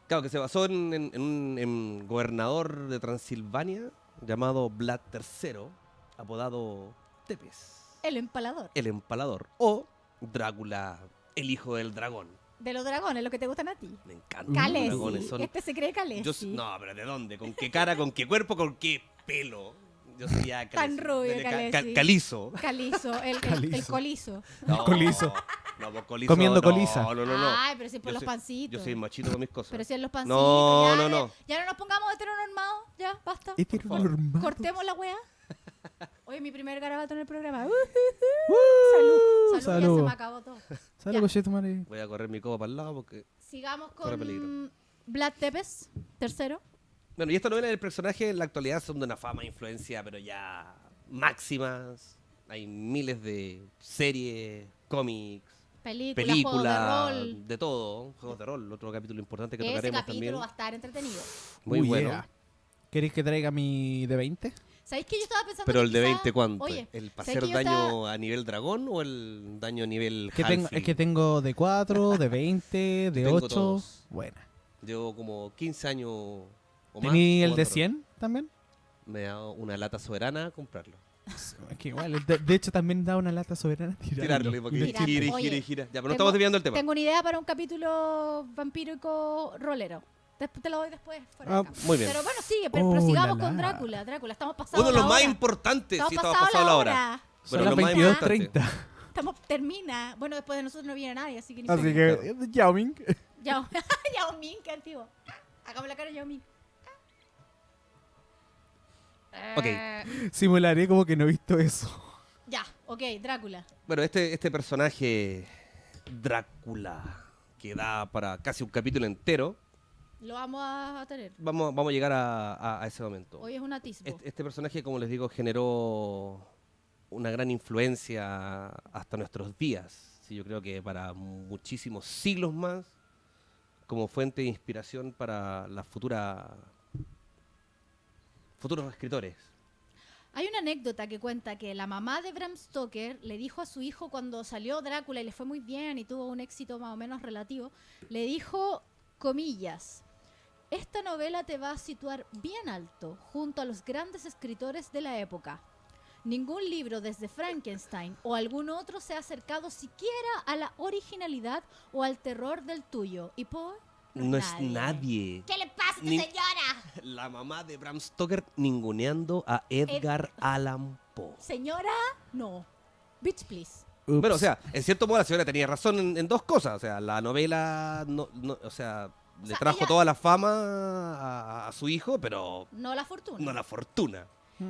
Claro, que se basó en un gobernador de Transilvania llamado Vlad III, apodado Tepes, El empalador. el empalador, o Drácula, el hijo del dragón. De los dragones, lo que te gustan a ti. Me encantan los Calesi. dragones. Son... Este se cree Calesi. No, pero ¿de dónde? ¿Con qué cara? ¿Con qué cuerpo? ¿Con qué pelo? Yo sería Tan Calesi. rubio, Dele Calesi. Calizo. Calizo, el Calizo. colizo. No, Colizo. No, pues colizo. Comiendo no, coliza. No. Ay, pero si por Yo los soy- pancitos. Yo soy machito con mis cosas. Pero si en los pancitos. No, ya, no, no. Ya no nos pongamos heteronormados. Ya, basta. Heteronormado. Cortemos la wea. Oye, mi primer garabato en el programa. Salud. Salud, ya salud. se me acabó todo. Salud, Ya. conchetumare. Voy a correr mi copa para el lado porque... Sigamos Corre peligro. con Vlad Tepes, tercero. Bueno, y esta novela del personaje en la actualidad son de una fama e influencia, pero ya máximas. Hay miles de series, cómics, Películas, juegos de películas, rol. de todo. Juegos de rol, otro capítulo importante que Ese tocaremos capítulo también. va a estar entretenido. Muy Uy, bueno. yeah. ¿Queréis que traiga mi de 20? ¿Sabéis que yo estaba pensando Pero que el de quizá- 20, ¿cuánto? Oye, ¿El para ¿sabéis hacer que yo daño estaba- a nivel dragón o el daño a nivel Que tengo, Halfling? es que tengo de 4, de 20, de Tengo 8. todos. Buena. Llevo como 15 años o más. ¿Tení el de jugando rol. 100 también? Me da una lata soberana a comprarlo. Es que igual, de hecho también da una lata soberana tirarlo. Tirarle, porque Tirarlo. gira y Oye, gira y gira. Ya, pero no tengo- estamos desviando el tema. Tengo una idea para un capítulo vampírico rolero. Te lo doy después. Fuera de Ah, cámara. muy bien. Pero bueno, sigue, pero Oh, prosigamos la, con la. Drácula. Drácula, estamos pasados Uno de los la más hora. importantes. Estamos Sí, estamos pasados pasados la la hora. hora. Son Bueno, las lo más 22:30. Estamos, termina. Bueno, después de nosotros no viene nadie, así que ni Así sé. que, Yao Ming. Yao Yao Ming, qué antiguo. Hagamos la cara de Yao Ming. Ok. Simularé como que no he visto eso. Ya, ok, Drácula. Bueno, este personaje, Drácula, que da para casi un capítulo entero, Lo vamos a tener. vamos a llegar a ese momento. Hoy es un atisbo. Este personaje, como les digo, generó una gran influencia hasta nuestros días. Sí, yo creo que para muchísimos siglos más, como fuente de inspiración para las futuros escritores. Hay una anécdota que cuenta que la mamá de Bram Stoker le dijo a su hijo cuando salió Drácula y le fue muy bien y tuvo un éxito más o menos relativo, le dijo, comillas, esta novela te va a situar bien alto junto a los grandes escritores de la época. Ningún libro desde Frankenstein o algún otro se ha acercado siquiera a la originalidad o al terror del tuyo. Y por No es nadie. ¿Qué le pasa a Ni- esta señora? La mamá de Bram Stoker ninguneando a Edgar Allan Poe. Señora, no. Bitch, please. Ups. Bueno, o sea, en cierto modo la señora tenía razón en dos cosas. O sea, la novela, o sea, le sea, trajo ella- toda la fama a su hijo, pero No la fortuna. no la fortuna.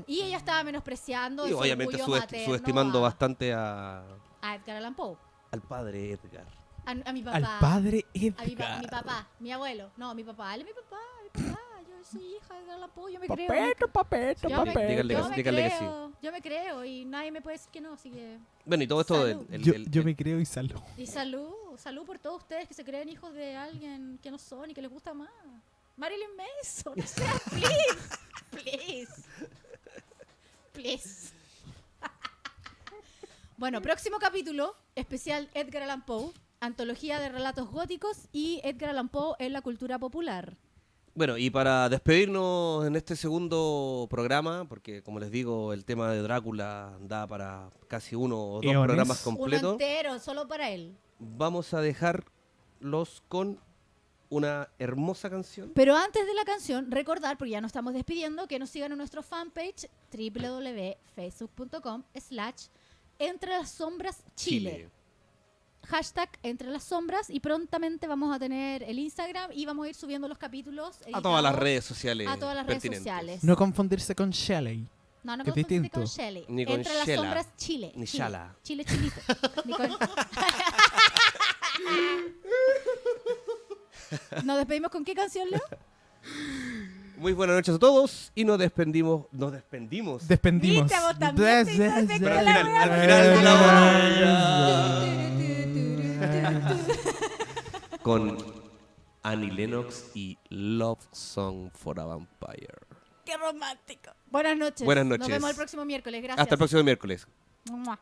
Y ella estaba menospreciando Y su obviamente orgullo materno subestimando a, bastante a, a Edgar Allan Poe. al padre Edgar. A mi papá. Al padre A mi, Edgar. mi papá, mi abuelo. No, mi papá. Él es mi papá. Yo soy hija de Edgar Allan Poe. Yo me creo. Papeto, papeto, Yo me, papeto. Dígale que yo sí, me dígale que creo. Yo me creo y nadie me puede decir que no. Así que. Bueno, y todo esto... Salud. Yo me creo y salud. Y salud. Salud por todos ustedes que se creen hijos de alguien que no son y que les gusta más. Marilyn Manson. O sea, please. Please. Please. Bueno, próximo capítulo, especial Edgar Allan Poe, antología de relatos góticos y Edgar Allan Poe en la cultura popular. Bueno, y para despedirnos en este segundo programa, porque como les digo, el tema de Drácula da para casi uno o dos Eones. programas Uno completos, entero, solo para él. vamos a dejarlos con una hermosa canción. Pero antes de la canción, recordar, porque ya nos estamos despidiendo, que nos sigan en nuestro fanpage www.facebook.com/Entre las Sombras Chile. Hashtag Entre las Sombras y prontamente vamos a tener el Instagram y vamos a ir subiendo los capítulos A todas las editados redes sociales a todas las redes pertinentes. sociales. No confundirse con Shelley. No, no que es confundite distinto. con Shelly. Ni con Entre las Shela. Sombras Chile. Ni Chile. Shala. Chile, chilito. Ni con- ¿Nos despedimos con qué canción, Leo? Muy buenas noches a todos y nos despedimos. Despendimos. Viste, vos también te hizo efecto Pero al la final, wea. al final de la hora. Con Annie Lennox y Love Song for a Vampire. ¡Qué romántico! Buenas noches. Buenas noches. Nos vemos el próximo miércoles. Gracias. Hasta el próximo miércoles. Mua.